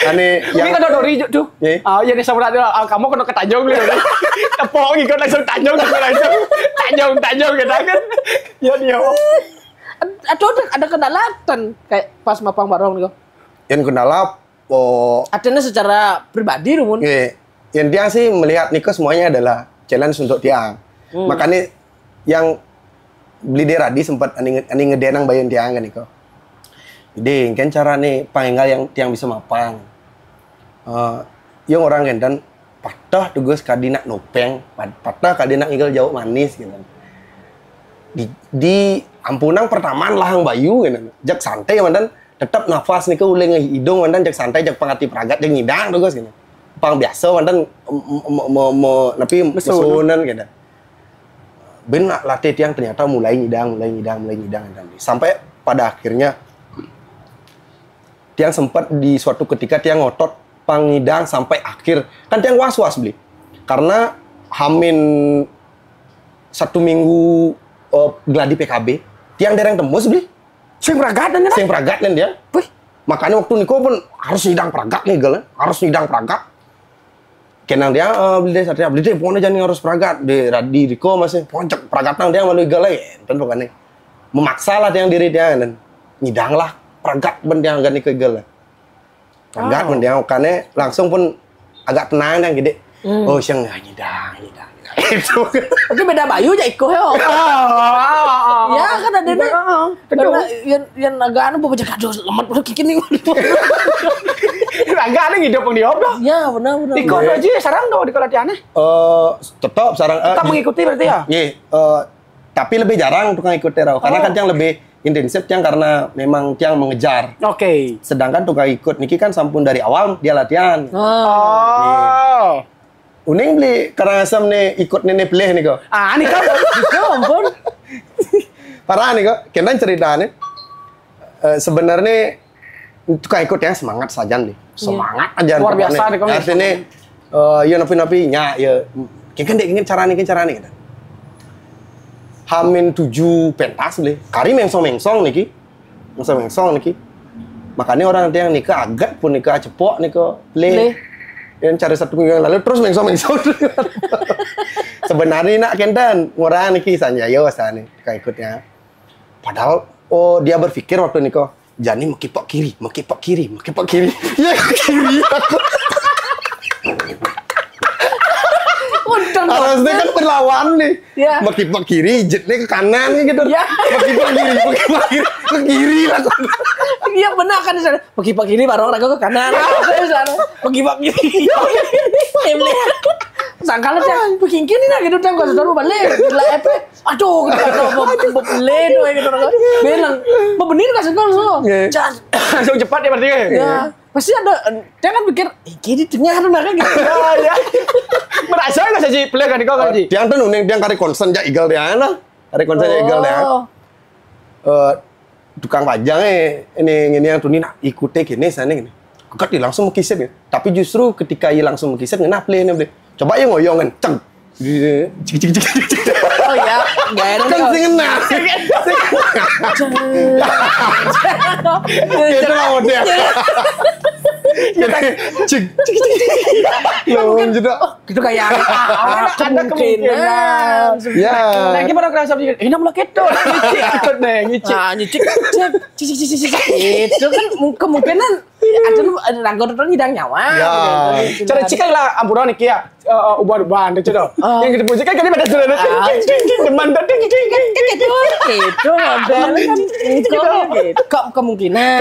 Ane yang kan dori tuh. Jadi samurai kamu kena ketanjung gitu. Tepok gitu langsung tanjung tanjung gitu kan. Ya dia. Ada kendalatan kayak pas mapang barong nih kok. Yang kendala artinya secara pribadi rumun. Yang dia sih melihat Niko semuanya adalah challenge untuk tiang. Makanya yang beli deradi sempat ani ngedenang bayun tiang kan Niko. Jadi kan cara nih pangenggal yang tiang bisa mapang. Yang orang kan dan patah tugas kadina nopeng, patah kadina inggal jauh manis gitu. Di ampunang pertama lahang bayu gitu. Jak santai mandan tetap nafas nih ke uleng hidung mandan jak santai jak pangati pragat jak ngidang tugas gitu. Pang biasa mandan tapi mesunan gitu. Ben latih tiang ternyata mulai ngidang sampai pada akhirnya tiang sempat di suatu ketika tiang ngotot pangidang sampai akhir kan tiang was-was beli karena hamin 1 minggu gladi PKB tiang dereng tembus beli sing pragat dan dia makanya waktu Niko pun harus ngidang pragat nih gal harus ngidang pragat kenang dia beli deh pokoknya jangan harus pragat di Riko masih pojok pragat nang dia malu gal kan pokoknya memaksa lah tiang diri dia dan ngidang lah pragat bendiang gani kegel. Pragat bendiang karena langsung pun agak tenang dan gede. Oh, siang nyidang. Itu. Tapi beda bayu aja iko heo. Ya kan ada karena yang agak anu baca kado lemat udah kikini. Agak ada hidup yang diobroh. Ya, benar. Iko aja sarang do di latihannya. Tetap sarang tetap mengikuti berarti ya? Iya, tapi lebih jarang tukang ikut terau karena kan yang lebih intensif tiang karena memang tiang mengejar. Oke. Sedangkan tukang ikut niki kan sampun dari awal dia latihan. Oh. Uning beli karangasem nih ikut nenek peleh nih kok. Ah, ini kan ampun. Parah nih kok. Kendan ceritanya. Sebenarnya tukang ikut yang semangat saja nih. Semangat aja. Luar biasa nih kok. Artinya ya napi-napi nya ya ingin cara nih. Hamin 7 pentas beli. Kari mengsong nih ki. Mengsong nih ki. Makanya orang yang nikah agak pun nikah cepok nikah play. Yang cari satu minggu yang lalu terus mengsong. Sebenarnya nak kendan ngurang nih kisahnya yo sana kayak ikutnya. Padahal dia berpikir waktu nikah Jani mekipok kiri. Ya kiri. Harusnya kan berlawan nih. Ya. Mekipok kiri, jetnya ke kanan gitu. Ya. Mekipok kiri ke kiri lah. Iya benar kan di sana. Mekipok kiri baru orang ke kanan. Mekipok kiri. Sangkala dia bikin kini nah gitu tang gua sudah balik. Lah apa? Aduh, mau beli tuh gitu. Bilang, "Mau bener enggak sih so?" Langsung cepat ya berarti. Ya. Pasti ada dia kan pikir, "Kiri tengah kan gitu." Ya. Merasa enggak sih play kan kau kan ji? Dia tuh nuning dia kari konsen ja igal dia lah. Kari konsen ja igal dia. Tukang pajang ini yang tuh nak ikutnya gini sana gini. Kok dia langsung mengkisep ya. Tapi justru ketika dia langsung mengkisep ngena play nih. Coba ya ngoyong kenceng. Oh ya, enggak enak. Kan sing ngena. Itu lah model. Cik. Lawan juga. Gitu kayak ada kemungkinan. Ya. Nah, gimana kerasa pikir? Ini mulai keto. Ikut nih, ngicik. Nah, nyicik. Itu kan kemungkinan ada rangkot nyidang nyawa. Ya. Cara cik lah ampuran nih ya. Ubah-ubahan itu dong. Yang kita puji kan kali pada sudah teman tadi itu model kan kemungkinan.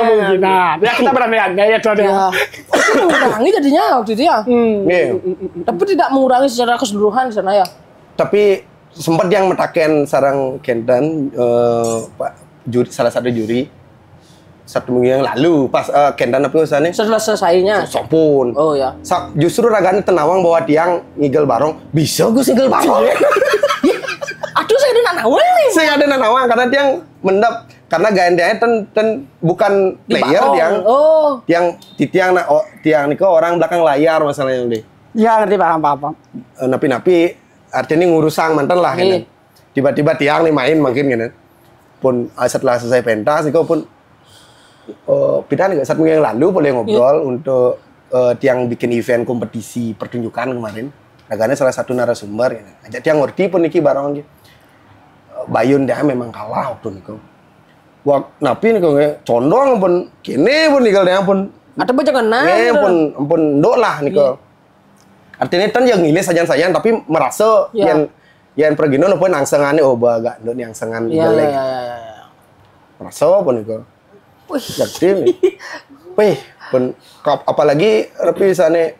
Ya kita berandai-andai ya tuh dia. Mengurangi jadinya waktu itu ya. Tapi tidak mengurangi secara keseluruhan sana ya. Tapi sempat yang metaken sarang Kendan Pak juri salah satu juri 1 minggu yang lalu pas Kendan apa usahanya setelah selesainya sopun. Oh ya. Justru raganya tenawang bahwa tiang ngigel barong bisa gue ngigel barong. Aduh saya ada nanawang nih. Saya ada nanawang karena tiang mendap karena gayanya ten bukan player tiang tiang niko orang belakang layar masalahnya nih. Ya ngerti paham. Napi artinya ngurusang mantan lah kan. Tiba-tiba tiang nih main mungkin kan. Pun setelah selesai pentas niko pun pindah nih 1 minggu yang lalu boleh ngobrol untuk tiang bikin event kompetisi pertunjukan kemarin. Raganya salah satu narasumber ya. Ajak tiang ngerti pun niki barang gitu. Bayun dia memang kalah waktu niko. Wah, napi niko condong pun kene pun niko dia pun ada baca kena. pun ndok lah niko. Artinya kan yang ngilis sajan-sajan tapi merasa yang pergi nono pun angsengannya agak ndok yang angsengan jelek. Merasa pun niko. Wih, yakin. Wih, apalagi tapi sana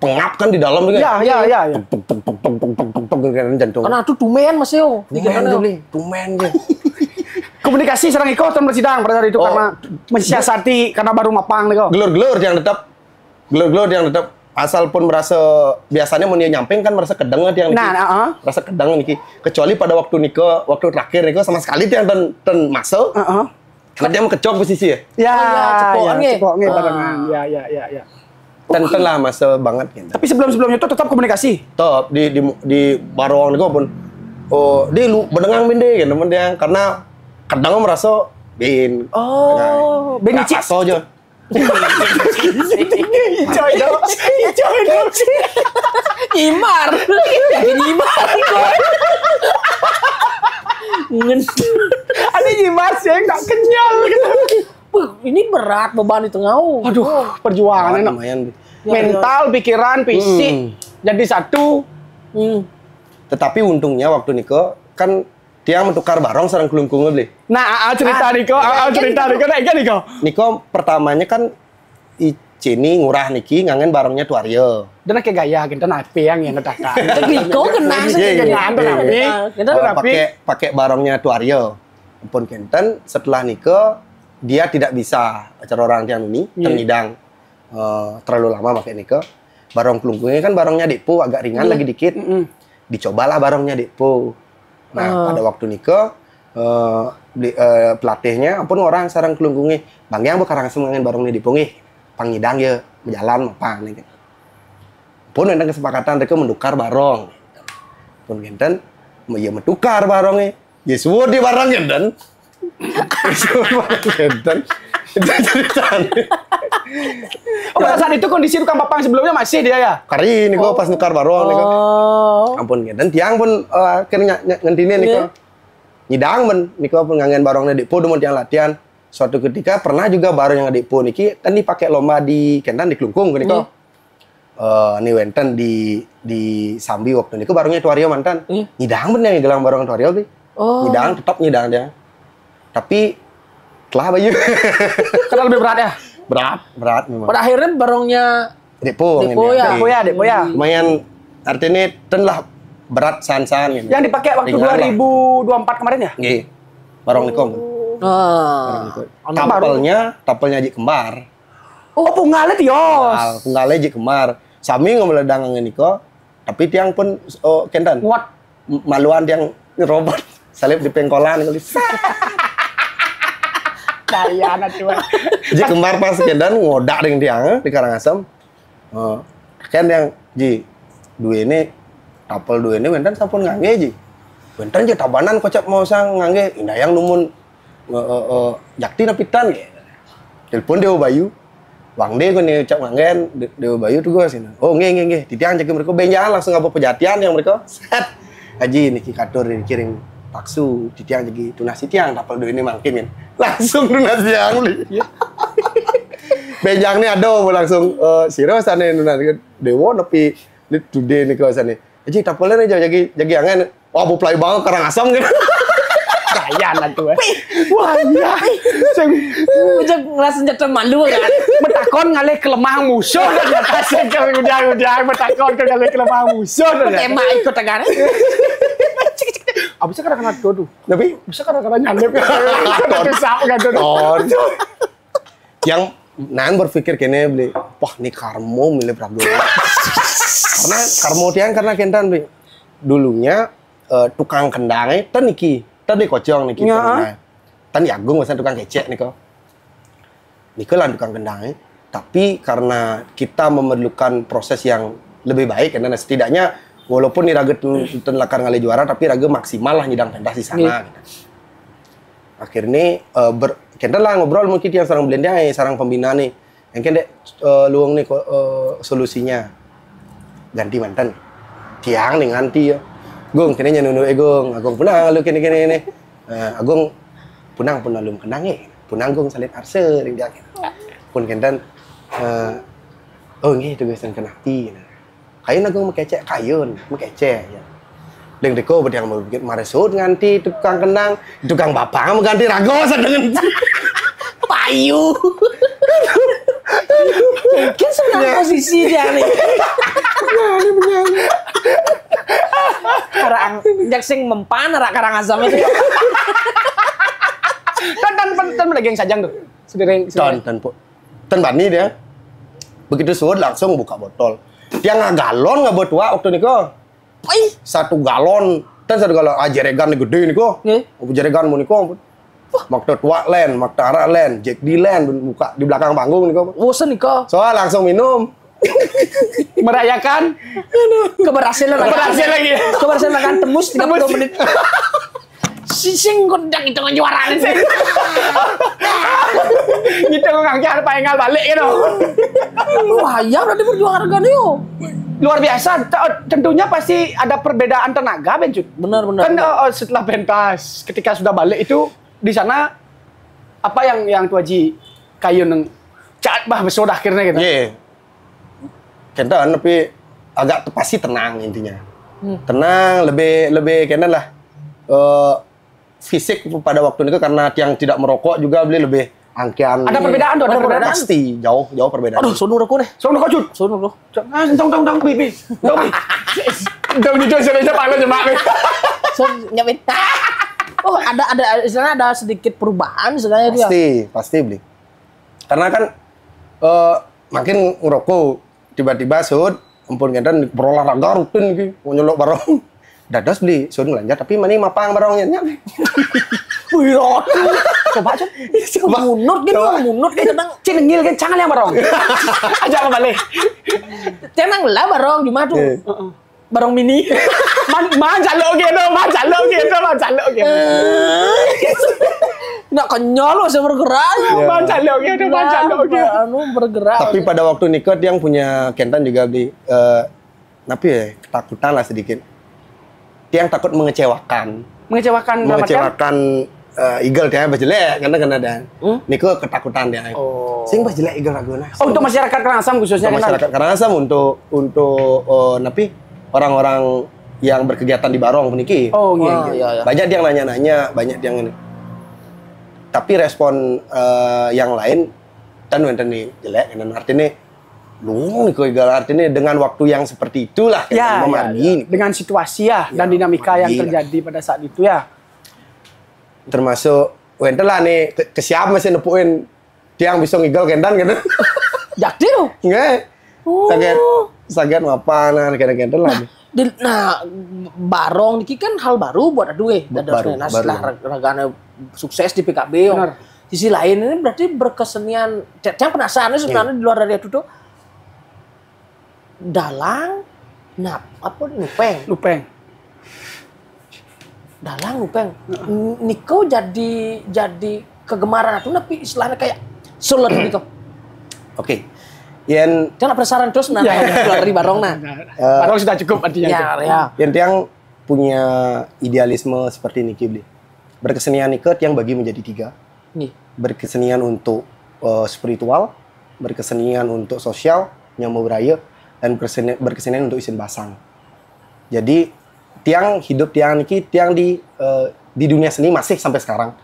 pengap kan di dalam juga. Ya. Jantung. Karena itu tumen Mas yo. Tumen dia. Komunikasi serang iko teman sidang pada saat itu karena mensiasati karena baru mapang nih kok. Gelur-gelur yang tetap asal pun merasa biasanya mau dia nyamping kan merasa kedeng dia niki. Merasa kedeng niki. Kecuali pada waktu terakhir niko sama sekali dia ten masuk. Karena dia mau kecok posisi ya? Cepoknya barengan. Ya. Tentu lah masa banget gitu. Tapi sebelumnya itu tetap komunikasi? Tetap, di barong itu pun dia lu bedengang bende gitu temen dia. Karena kadang merasa bin. Ben icik? Aso aja. Icoy dong. Imar Ada nyimas ya nggak kenyal gitu. Ini berat beban di tengah. Aduh, perjuangan enak. Lumayan. Mental, pikiran, fisik jadi satu. Tetapi untungnya waktu niko kan dia mentukar barong sareng kelungkung beli. Nah, cerita Niko, Niko pertamanya kan Cini ngurah niki ngangen barongnya tuario. Dan kayak gaya kita napi yang ngedakan. Niko kena pakai barongnya tuario. Pun kenten setelah nikah dia tidak bisa acara orang tiang ini ternyidang terlalu lama pakai nikah. Barong kelungkungnya kan barongnya Depo agak ringan lagi dikit. Dicobalah barongnya Depo. Nah, pada waktu nikah pelatihnya pun orang sarang kelungkungnya, "Bang yang bekarang semangan barongnya Depo nggih. Pangidang ya berjalan apa nih." Pun ada kesepakatan mereka mendukar barong. Pun kenten ya menukar barongnya. Ya suwur di barang kenten. Suwur barang kenten. Itu ceritanya. Oh, pada saat itu kondisi tukang papang sebelumnya masih dia ya? Kari nih pas nukar barong nih kok. Ampun dan tiang pun akhirnya ngentine nih kok. Nyidang men nih kok pun ngangen barongnya Depo demun tiang latihan. Suatu ketika pernah juga barong yang Depo niki kan dipakai lomba di kentan di Klungkung nih kok. Nih wenten di Sambi waktu niku barongnya Tuario mantan. Nyidang men yang gelang barong Tuario bi. Nyidang tetap nyidang dia. Tapi telah bayu. Karena lebih berat ya? Berat memang. Pada akhirnya barongnya Depo ya. Lumayan artinya lah berat san-san gitu. Yang dipakai waktu 2024 kemarin ya? Nggih. Barong nikong. Tapelnya Ji Kembar. Oh, punggale tios. Punggale Ji Kembar. Sami ngomeledang niko, tapi tiang pun kentan. Kuat. Maluan tiang robot salib di pengkolan kali. Kaya anak cuma. Ji Kembar pas kendan ngodak dengan tiang di Karangasem. Kan yang Ji dua ini tapel dua ini wenten sampun ngangge Ji. Wenten je tabanan kocap mau sang ngangge indah yang lumun jakti napitan ge. Telepon Dewa Bayu. Wang de kan ucap ngangen Dewa Bayu tuh gue sini. Oh nge. Titiang cek mereka benjalan langsung ngapa pejatian yang mereka. Set. Haji niki katur kirim taksu titiang jadi tunas titiang tapel dua ini mangkin kan. Langsung tunas tiang li. Benjang nih ada langsung siro sana tunas Dewa tapi today nih kau sana. Haji tapelnya nih jadi angen. Wah buplai banget Karangasem gitu. Kaya anak tuh. Wah iya. Udah ngerasa jatuh malu kan. Betakon ngalih kelemahan musuh dan atasnya udah betakon ngalih kelemahan musuh. Tema ikut tegar. Abisnya kadang-kadang tuh. Tapi bisa kadang-kadang nyandep. Yang Nang berpikir kene beli, wah ini Karmo milih Prabowo. Karena Karmo tiang karena kentan beli. Dulunya tukang kendangnya ten di kocong niki. Ten Agung maksudnya tukang kecek niko. Niko lah tukang kendangnya. Tapi karena kita memerlukan proses yang lebih baik, karena setidaknya walaupun ini raga ten lakar ngali juara, tapi raga maksimal lah nyidang pentas di sana. Gitu. Akhirnya kita lah ngobrol mungkin yang sarang belenda sarang pembina nih. Yang kene luang nih solusinya ganti mantan. Tiang nih ganti ya. Gung kene nyanunu Agung punang lu kene ini. Agung punang alum kendang punang Gung salit arse ring dia. Pun kendan oh nggih itu guys kenapi. Kayun Agung mekecek kayun mekecek ya. Deng deko yang mau bikin maresut nganti tukang kendang, tukang bapak mengganti rago dengan payu. Mungkin sebenarnya posisi dia nih. Karang jak sing mempan rak Karangasem itu. Tan lagi yang sajang tuh. Tan bani dia. Begitu suut langsung buka botol. Dia galon nggak buat tua waktu niko. Satu galon jeregan gede nih kok. Jeregan mau nih kok. Makta tua len, makta ara len, Jack D len buka di belakang panggung nih kok. Bosen nih kok. Soal langsung minum. Merayakan keberhasilan lagi. Keberhasilan akan tembus 30 menit. Sing kondang itu ngejuaraan sih. Gitu ngangkat paengal balik gitu. Wah, ya berarti perjuangan yo. Luar biasa. Tentunya pasti ada perbedaan tenaga, Bencut. Benar. Kan setelah pentas, ketika sudah balik itu di sana apa yang Tuaji kayu neng cat bah besok akhirnya gitu. Iya. Kentan tapi agak pasti tenang intinya. Tenang, lebih kentan lah. Fisik pada waktu itu karena yang tidak merokok juga beli lebih angkian. Ada perbedaan tuh, ada perbedaan. Pasti jauh perbedaan. Aduh, sono rokok deh. Sono rokok cut. Sono rokok. Dong pipi. Dong di jodoh pala jemaah. So nyapin. Oh, istilahnya ada sedikit perubahan istilahnya dia. Pasti beli. Karena kan makin ngerokok tiba-tiba sud ampun kendan berolahraga rutin iki nyolok barang. Dados beli sud ngelanjat tapi mani mapang barangnya. Wih, coba Cun. Coba munut gitu nang Cenengil kan cangan yang barong. Aja apa balik. Cenang lah barong di mana tuh? Barong mini. Man jaluk gitu. Nak konyol masih bergerak. Man jaluk gitu. Anu bergerak. Tapi pada waktu nikah yang punya kentan juga beli tapi ya ketakutan lah sedikit. Yang takut mengecewakan Eagle dia bajelek karena ada. Niku ketakutan dia. Sing bajelek Eagle raguna. Untuk masyarakat Karangasem khususnya untuk masyarakat Karangasem untuk napi orang-orang yang berkegiatan di Barong puniki. Iya. Banyak yang nanya-nanya, banyak yang ini. Tapi respon yang lain dan wenten nih jelek dan artinya lu niku Eagle artinya dengan waktu yang seperti itulah memargi dengan situasi dan dinamika yang terjadi pada saat itu ya. Termasuk wenten lah nih kesiap masih nepuin tiang bisa ngigel kendan gitu. Jadi lu? Enggak. Sakit apa nah kendan lah. Nah, Barong ini kan hal baru buat aduh baru. Setelah ragana sukses di PKB. Di sisi lain ini berarti berkesenian. Yang penasaran sebenarnya di luar dari itu tuh dalang, Lupeng. Dalang Lupeng. Niko jadi kegemaran itu tapi istilahnya kayak sulit gitu. Oke. Yen jangan penasaran terus keluar dari Barong Barong sudah cukup artinya. Ya. Yen tiang punya idealisme seperti niki beli. Berkesenian niket yang bagi menjadi 3. Berkesenian untuk spiritual, berkesenian untuk sosial, nyamuk beraya, dan berkesenian untuk isin basang. Jadi tiang hidup tiang niki tiang di dunia seni masih sampai sekarang.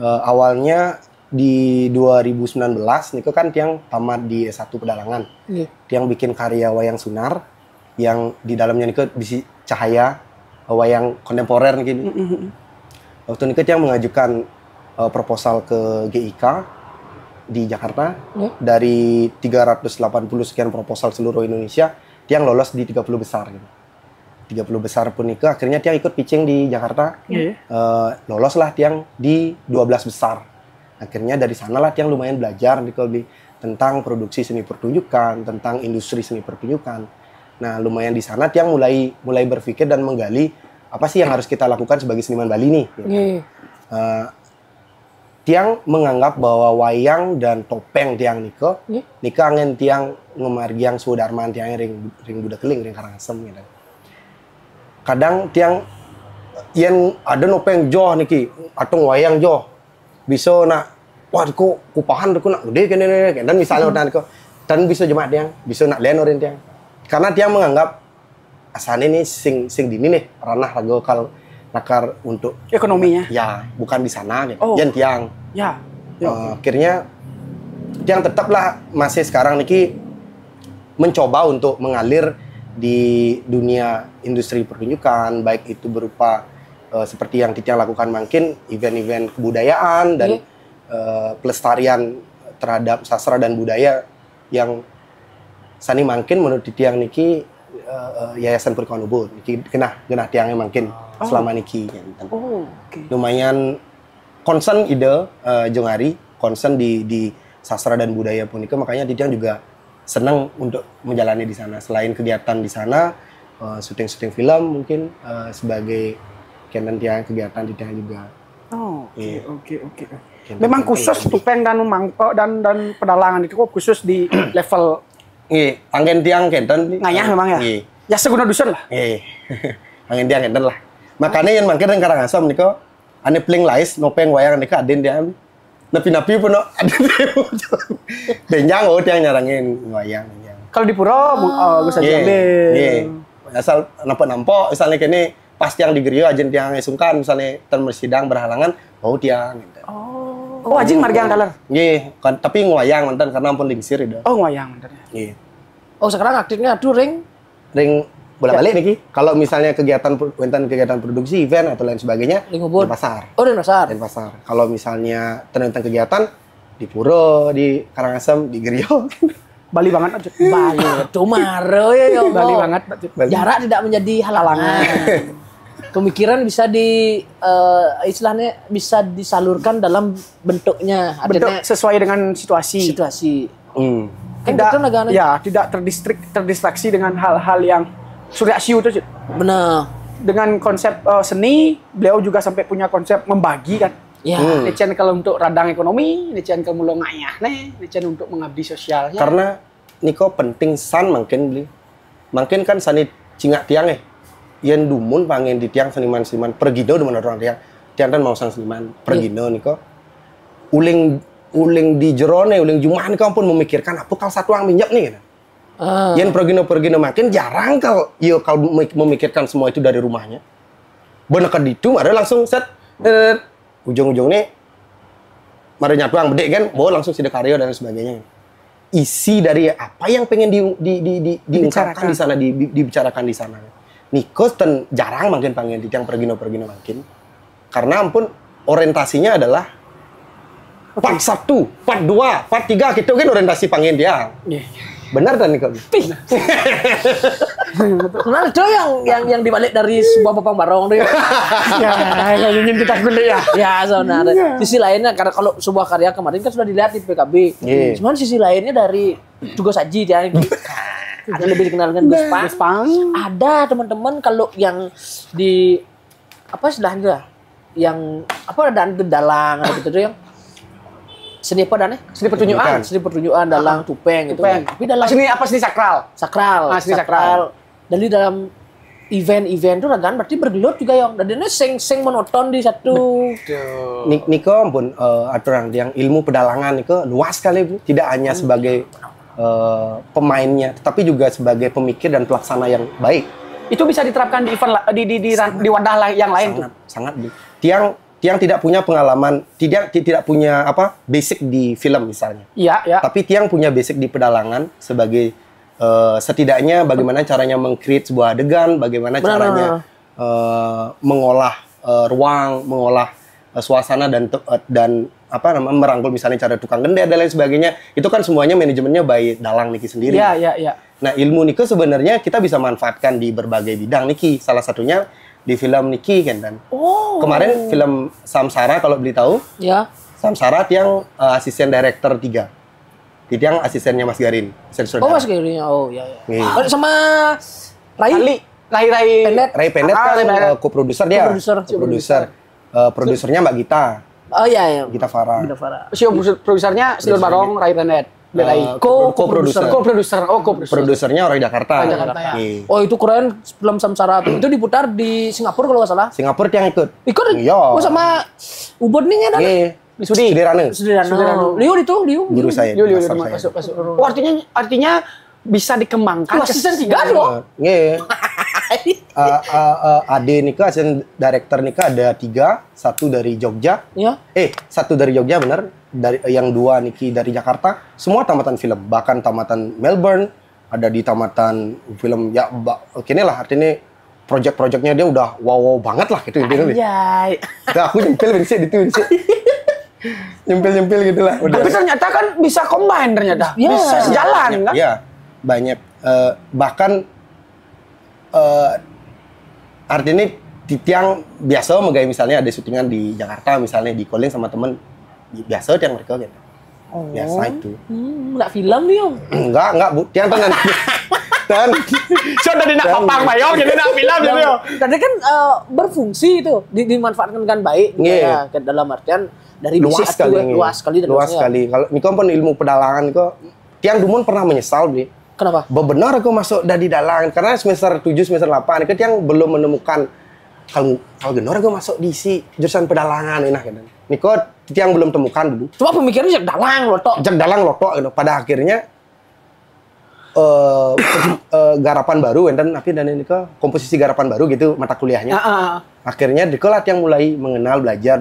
Awalnya di 2019 niku kan tiang tamat di S1 Pedalangan. Tiang bikin karya wayang sunar yang di dalamnya niku bisi cahaya wayang kontemporer gini. Waktu niku tiang mengajukan proposal ke GIK di Jakarta. Dari 380 sekian proposal seluruh Indonesia, tiang lolos di 30 besar gitu. 30 besar pun niku akhirnya tiang ikut pitching di Jakarta. Lolos lah tiang di 12 besar. Akhirnya dari sanalah tiang lumayan belajar tentang produksi seni pertunjukan, tentang industri seni pertunjukan. Nah, lumayan di sana tiang mulai berpikir dan menggali apa sih yang harus kita lakukan sebagai seniman Bali nih. Tiang menganggap bahwa wayang dan topeng tiang nika angen tiang ngemargiang sudarman tiang ring budak keling ring Karangasem gitu. Kadang tiang yen ada nopeng joh niki atau wayang joh bisa nak wah ku kupahan ku nak gede kene dan misalnya dan bisa jemaat tiang bisa nak lian orang tiang karena tiang menganggap asane ini sing dini nih ranah rago kal nakar untuk ekonominya ya bukan di sana gitu. Yen tiang akhirnya tiang tetaplah masih sekarang niki mencoba untuk mengalir di dunia industri pertunjukan baik itu berupa seperti yang tiang lakukan mungkin event-event kebudayaan dan pelestarian terhadap sastra dan budaya yang sani mungkin menurut tiang niki Yayasan Perikanan Ubud niki kena tiangnya mungkin selama niki lumayan concern ide jongari concern di sastra dan budaya pun itu makanya tiang juga senang untuk menjalani di sana selain kegiatan di sana syuting film mungkin sebagai kenan tiang kegiatan di tiang juga. Oke. Memang khusus tupeng dan dan pedalangan itu khusus di level angin tiang kenten ngayah memang ya. Ya seguna dusun lah. Angin tiang kenten lah. Makanya yang mangkir yang Karangasem niko ane pling lais nopeng wayang nika adin dia. Napi pun adin. Benjang tiang nyarangin wayang. Kalau di pura bisa diambil. Asal nampak misalnya kene pas tiang di gerio ajen tiang sungkan misalnya termersidang berhalangan tiang gitu. Ajing marga yang dalar. Kan tapi ngwayang mantan karena ampun lingsir itu. Ngwayang mantan. Sekarang aktifnya aduh ring bolak-balik nih Ki. Kalau misalnya kegiatan produksi event atau lain sebagainya di pasar. Oh, di pasar. Di pasar. Kalau misalnya tentang kegiatan di Puro, di Karangasem, di Gerio. Bali banget, Pak. Bali, Tumaro ya, Bali banget, Pak. Jarak tidak menjadi halangan. Pemikiran bisa istilahnya bisa disalurkan dalam bentuknya. Bentuk sesuai dengan situasi. Kan Tidak, gitu negara. ya, tidak terdistraksi dengan hal-hal yang surya siu itu. Benar. Dengan konsep seni, beliau juga sampai punya konsep membagi kan. Ya. Nicen kalau untuk radang ekonomi, nicen kalau mulo ngayah nih, nicen untuk mengabdi sosialnya. Karena niko penting san mungkin kan sani cingak tiang yang dumun pangen di tiang seniman-seniman pergido dengan orang tiang kan mau sang seniman pergido niko uling di jerone uling jumaan kau pun memikirkan apa kalau satu ang minyak nih gitu. Yang pergido makin jarang kalau memikirkan semua itu dari rumahnya. Bener kan itu ada langsung set ujung-ujung nih mari nyatu yang bedek kan bawa langsung sidak karya dan sebagainya. Isi dari apa yang pengen diungkapkan di sana dibicarakan di sana. Nikos dan jarang makin panggil di yang pergino makin. Karena ampun orientasinya adalah part 1, part 2, part 3 gitu kan orientasi panggil dia. Benar kan Niko? Kenal itu yang dibalik dari sebuah popang barong tuh. Ya, ingin kita kulit ya. Ya, sebenarnya. Sisi lainnya karena kalau sebuah karya kemarin kan sudah dilihat di PKB. Cuman sisi lainnya dari Tugas Haji dia ada lebih dikenal dengan Gus Pang. Ada teman-teman kalau yang di apa istilahnya yang apa dan dalang gitu tuh yang seni apa dan seni pertunjukan dalang tupeng gitu. Tapi dalam seni apa seni sakral. Seni sakral. Dari dalam event-event itu kan berarti bergelut juga yang dan ini sing monoton di satu. Niko pun aturan yang ilmu pedalangan Niko luas sekali Bu. Tidak hanya sebagai pemainnya, tetapi juga sebagai pemikir dan pelaksana yang baik. Itu bisa diterapkan di event di wadah yang lain tuh. Sangat Bu. Tiang tidak punya pengalaman, tidak punya basic di film misalnya. Iya. Tapi Tiang punya basic di pedalangan sebagai setidaknya bagaimana caranya meng-create sebuah adegan, bagaimana caranya mengolah ruang, mengolah suasana dan merangkul misalnya cara tukang gede dan lain sebagainya. Itu kan semuanya manajemennya by Dalang Niki sendiri. Iya. Nah, ilmu Niki sebenarnya kita bisa manfaatkan di berbagai bidang Niki. Salah satunya di film Niki kan dan kemarin film Samsara kalau beli tahu ya Samsara yang asisten director 3 yang asistennya Mas Garin Mas Garin ya. Sama Rai Pendet kan co-produser dia produsernya Mbak Gita Gita Farah produsernya Sidor Barong Rai Pendet co-produser. Produsernya orang Jakarta. Oh, itu keren film Samsara itu diputar di Singapura kalau nggak salah. Singapura yang ikut. Iya. Oh, sama Ubud nih kan? Di Sudirane. Liu. Guru saya. Masuk. Oh, artinya bisa dikembangkan. Asisten 3 loh. Ade Nika, asisten director Nika ada 3, 1 dari Jogja. Iya. 1 dari Jogja benar. Yang 2 Niki dari Jakarta, semua tamatan film, bahkan tamatan Melbourne, ada di tamatan film ya, kini lah artinya project-projectnya dia udah wow banget lah gitu intinya. Anjay. Nah, aku nyempil nyempil gitu lah. Tapi ternyata kan bisa combine ternyata, bisa sejalan kan? Iya, banyak bahkan artinya Tiang biasa misalnya ada syutingan di Jakarta misalnya di calling sama temen biasa yang mereka gitu. Biasa itu. Enggak film nih, Om. Enggak, Bu. Tiang tenan. Sudah tidak papang bayong jadi nak film gitu. Tadi kan berfungsi itu, dimanfaatkan dengan baik gitu ya. Dalam artian dari luas sekali. Kalau Niko pun ilmu pedalangan Niko, Tiang Dumun pernah menyesal, Bli. Kenapa? Benar aku masuk dari dalangan karena semester 7, semester 8 Niko Tiang belum menemukan kalau genor aku masuk di jurusan pedalangan enak kan. Niko Tiang belum temukan dulu. Cuma pemikirannya jak dalang lotok gitu. Pada akhirnya garapan baru dan ini ke komposisi garapan baru gitu mata kuliahnya. Akhirnya dikolat yang mulai mengenal belajar.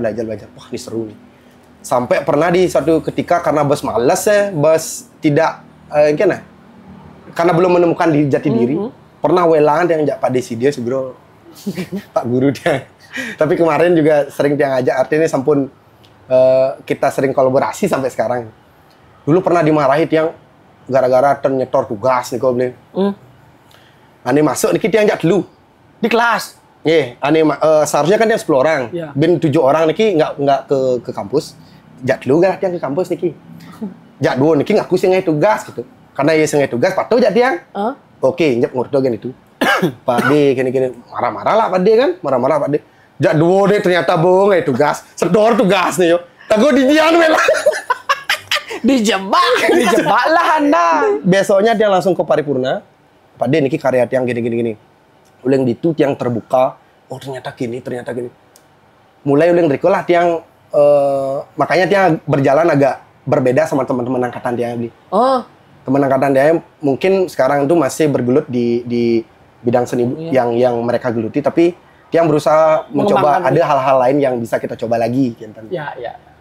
Wah, ini seru nih. Sampai pernah di suatu ketika karena bos malas bos tidak karena belum menemukan jati diri. pernah welangan yang ngajak Pak Desi dia bro. Pak guru dia. Tapi kemarin juga sering dia ngajak, artinya sampun kita sering kolaborasi sampai sekarang. Dulu pernah dimarahi yang gara-gara ternyata tugas nih kau beli. Ane masuk nih kita ngajak dulu di kelas. Ane seharusnya kan dia 10 orang. Ben 7 orang niki nggak ke kampus. Jak dulu kan dia ke kampus niki. Jak dua niki ngaku sih ngai tugas gitu. Karena ya sengai tugas patuh jak dia. Oke, nyep ngurut kan itu. Pak D gini-gini marah-marah lah Pak D kan, marah-marah Pak D. Jak dua deh ternyata bohong ngai tugas. Sedor tugas nih yo. Tago di dian wela. Dijebak lah Anda. Besoknya dia langsung ke paripurna. Pak D niki karya tiang gini. Uleng ditu tiang terbuka. Oh ternyata gini. Mulai uleng rikolah tiang makanya tiang berjalan agak berbeda sama teman-teman angkatan dia beli. Teman angkatan dia mungkin sekarang tuh masih bergelut di bidang seni yang mereka geluti, tapi tiang berusaha mencoba ada hal-hal lain yang bisa kita coba lagi gitu. Ya.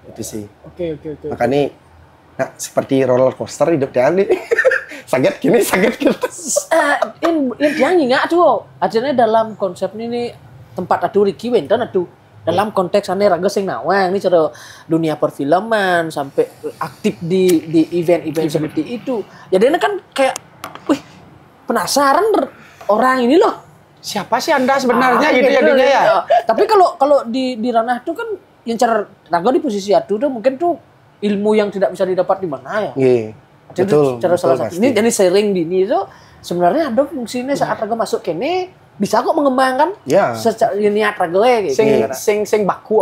Itu sih. Oke. Makanya seperti roller coaster hidup dia beli. Sakit gini. Dia ingat tuh. Akhirnya dalam konsep ini tempat adu Ricky Wenten adu. Dalam konteks aneh raga sing nawang ini cara dunia perfilman sampai aktif di event-event seperti itu. Jadi ini kan kayak, wih penasaran orang ini loh. Siapa sih Anda sebenarnya gitu jadinya ya? Tapi kalau di ranah itu kan yang cara raga di posisi adu tuh mungkin tuh ilmu yang tidak bisa didapat di mana ya. Iya. Betul. Cara salah satu ini jadi sharing dini itu sebenarnya ada fungsinya saat raga masuk kene bisa kok mengembangkan secara niat raga gitu. Sing baku.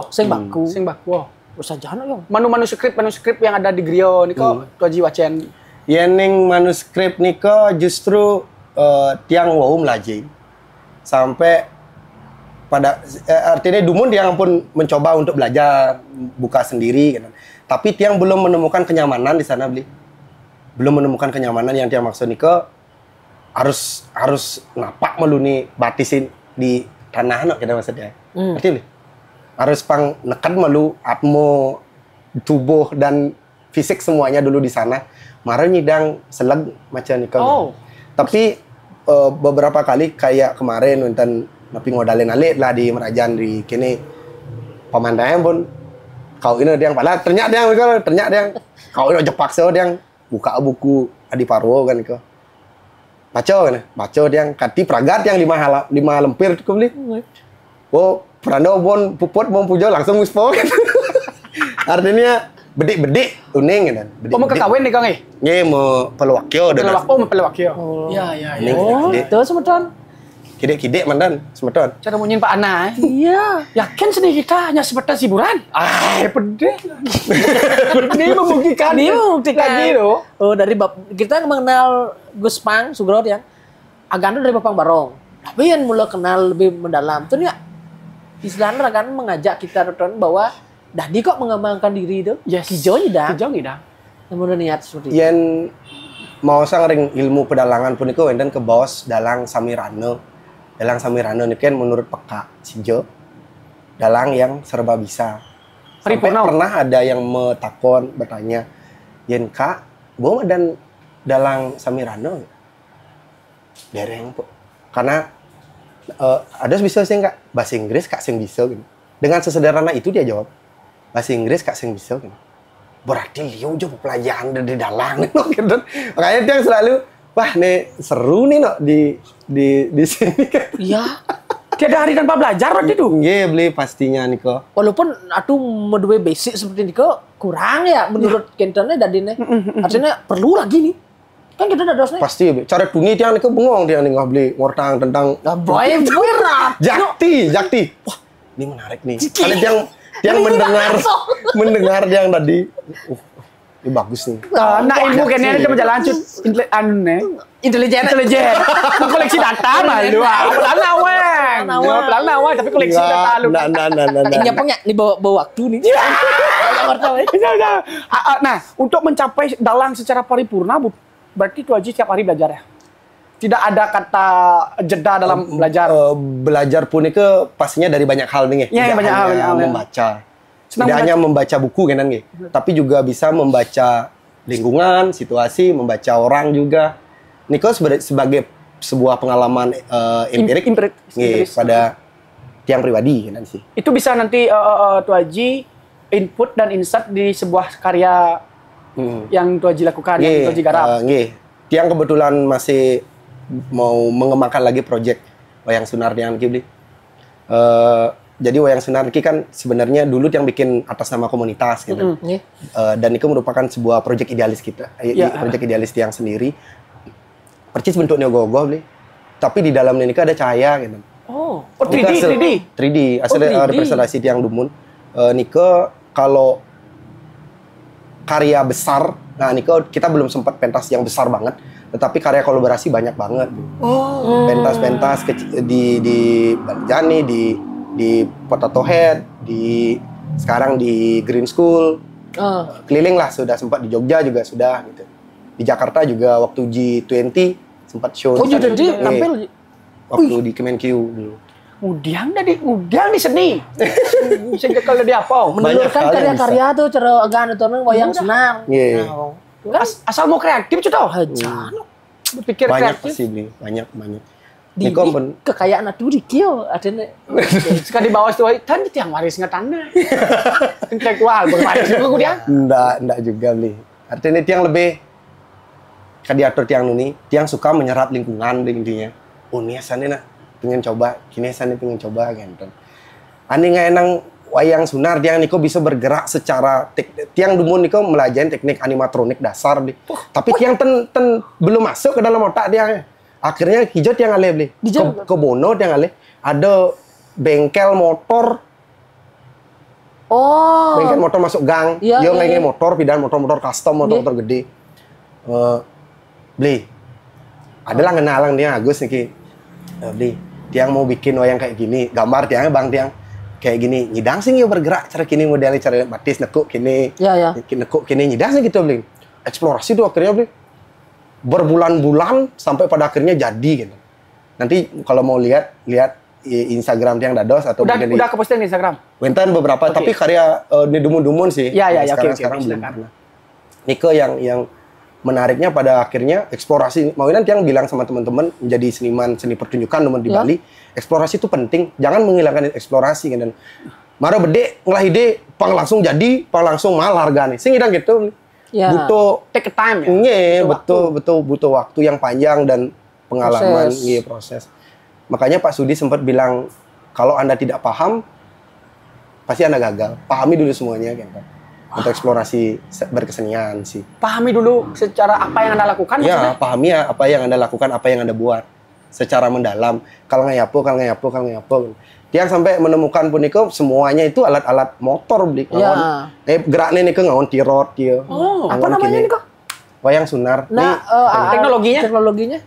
Usah yo. Manuskrip yang ada di Grio niko Toji Wacen. Yening manuskrip niko justru tiang wau melajai. Sampai pada artinya Dumun yang pun mencoba untuk belajar buka sendiri gitu. Tapi tiang belum menemukan kenyamanan di sana beli. Belum menemukan kenyamanan yang tiang maksud niko harus napak meluni batisin di tanah no kita maksudnya. Ngerti beli? Harus pang nekan melu atmo tubuh dan fisik semuanya dulu di sana. Mari nyidang seleg macam niko. Tapi beberapa kali kayak kemarin nonton napi ngodalin alik lah di Merajan di kini pemandainya pun kau ini dia yang pala ternyata dia kau ini jepak so dia buka buku Adi Parwo kan itu baca dia kati pragat yang lima lempir itu beli peranda bon puput mau pujo langsung muspo artinya bedik uning kan mau ke kawin nih Kang mau pelwakyo mau pelwakyo itu semeton kidek mandan semeton cara munyin Pak Ana yakin seni kita hanya sebatas hiburan pede membuktikan lagi loh dari kita mengenal Gus Pang Sugro yang agak dari Bapang Barong tapi yang mulai kenal lebih mendalam tuh ya istilahnya kan mengajak kita nonton bahwa Dadi kok mengembangkan diri itu hijau tidak namun niat seperti itu yang mau sangring ilmu pedalangan pun itu dan ke bos dalang Samirano ini kan menurut peka Sijo dalang yang serba bisa. Sampai pernah ada yang bertanya, "Yen Kak, bohong dan dalang Samirano?" Dereng, karena ada bisa sih Kak, bahasa Inggris Kak sing bisa gitu. Dengan sesederhana itu dia jawab, "Bahasa Inggris Kak sing bisa gitu." Berarti dia jauh pelajaran dari dalang gitu. Makanya dia selalu wah, nih seru nih no di sini kan. Iya. Tiada hari tanpa belajar berarti itu. Iya, beli pastinya Niko. Walaupun atuh medue basic seperti Niko kurang ya menurut Kentane dadine. Artinya perlu lagi nih. Kan kita ada dosnya. Pasti, cara bunyi dia Niko bengong dia nih beli ngortang tentang boy Jakti. Wah, ini menarik nih. Ada yang mendengar yang tadi. Ini bagus nih. Nah, ilmu kayaknya itu berjalan intelijen. Koleksi data malu. Pelan nawang, tapi koleksi data lu. Nyapanya nih bawa waktu nih. Nah, untuk mencapai dalang secara paripurna, berarti itu aja setiap hari belajar ya. Tidak ada kata jeda dalam belajar. Belajar pun itu pastinya dari banyak hal nih. Iya, banyak hal. Membaca. Tidak hanya membaca buku kan tapi juga bisa membaca lingkungan, situasi, membaca orang juga. Niko sebagai sebuah pengalaman empirik pada tiang pribadi kan sih. Itu bisa nanti Tuh Haji input dan insert di sebuah karya yang Tuh Haji lakukan, yang Tuh Haji garap. Tiang kebetulan masih mau mengembangkan lagi proyek Wayang Sunar Tiang Niki. Jadi Wayang Sunar Niki kan sebenarnya dulu yang bikin atas nama komunitas gitu. Dan itu merupakan sebuah proyek idealis kita. Proyek idealis Tiang sendiri. Percis bentuknya ogoh-ogoh beli. Tapi di dalamnya ini ada cahaya gitu. Oh, 3D. 3D. Asal representasi Tiang Dumun. Nike kalau karya besar, nah Nike kita belum sempat pentas yang besar banget, tetapi karya kolaborasi banyak banget. Pentas-pentas di Baljani, di Potato Head, sekarang di Green School. Keliling lah, sudah sempat di Jogja juga sudah gitu. Di Jakarta juga waktu G20 sempat show. Jadi tampil waktu di Kemenq dulu. Udang di seni. Sehingga kalau dia apa? Menelurkan karya-karya tuh cara agan itu Wayang Sunar. Asal mau kreatif cuy aja. Berpikir banyak kreatif. Pasti banyak. Di kekayaan adu di kio ada sekali di bawah itu kan Tiang waris ngetanda. Intelektual berwaris juga dia. Enggak juga beli. Artinya Tiang lebih diatur Tiang Nuni, Tiang suka menyerap lingkungan intinya. Nih sana nak pengen coba, kini sana pengen coba gitu. Ani nggak enang Wayang Sunar Tiang niko bisa bergerak secara Tiang Dumun niko melajarin teknik animatronik dasar beli. Tapi Tiang belum masuk ke dalam otak Tiang. Akhirnya hijau Tiang ale beli. Ke Bono Tiang ale ada bengkel motor. Bengkel motor masuk gang. Dia ngengin motor, pindahan motor custom, motor gede. Beli, adalah ngenalang dia Agus nih beli, Tiang mau bikin wayang kayak gini, gambar Tiang bang Tiang kayak gini, nyidang sih bergerak cara kini modelnya cara batis nekuk kini, nekuk kini nyidang sih gitu beli, eksplorasi tuh akhirnya beli, berbulan-bulan sampai pada akhirnya jadi gitu. Nanti kalau mau lihat Instagram Tiang Dados atau udah keposting di Instagram. Wentan beberapa, tapi karya ini dumun-dumun sih. Sekarang belum pernah. Nike yang menariknya pada akhirnya eksplorasi. Mau nanti yang bilang sama teman-teman menjadi seni pertunjukan teman di Bali, eksplorasi itu penting. Jangan menghilangkan eksplorasi kan. Mara bede ngolah ide, pang langsung jadi, pang langsung mahal harganya. Sing idang gitu. Butuh take time ya. Betul butuh waktu yang panjang dan pengalaman proses. Makanya Pak Sudi sempat bilang kalau Anda tidak paham pasti Anda gagal. Pahami dulu semuanya kan. Untuk eksplorasi berkesenian sih. Pahami dulu secara apa yang Anda lakukan maksudnya? Pahami ya apa yang Anda lakukan, apa yang Anda buat secara mendalam. Kalau ngayapo. Tiang sampai menemukan pun itu semuanya itu alat-alat motor beli. Geraknya nih ke ngawon tirot dia. Apa namanya nih kok? Wayang Sunar. Nah, teknologinya?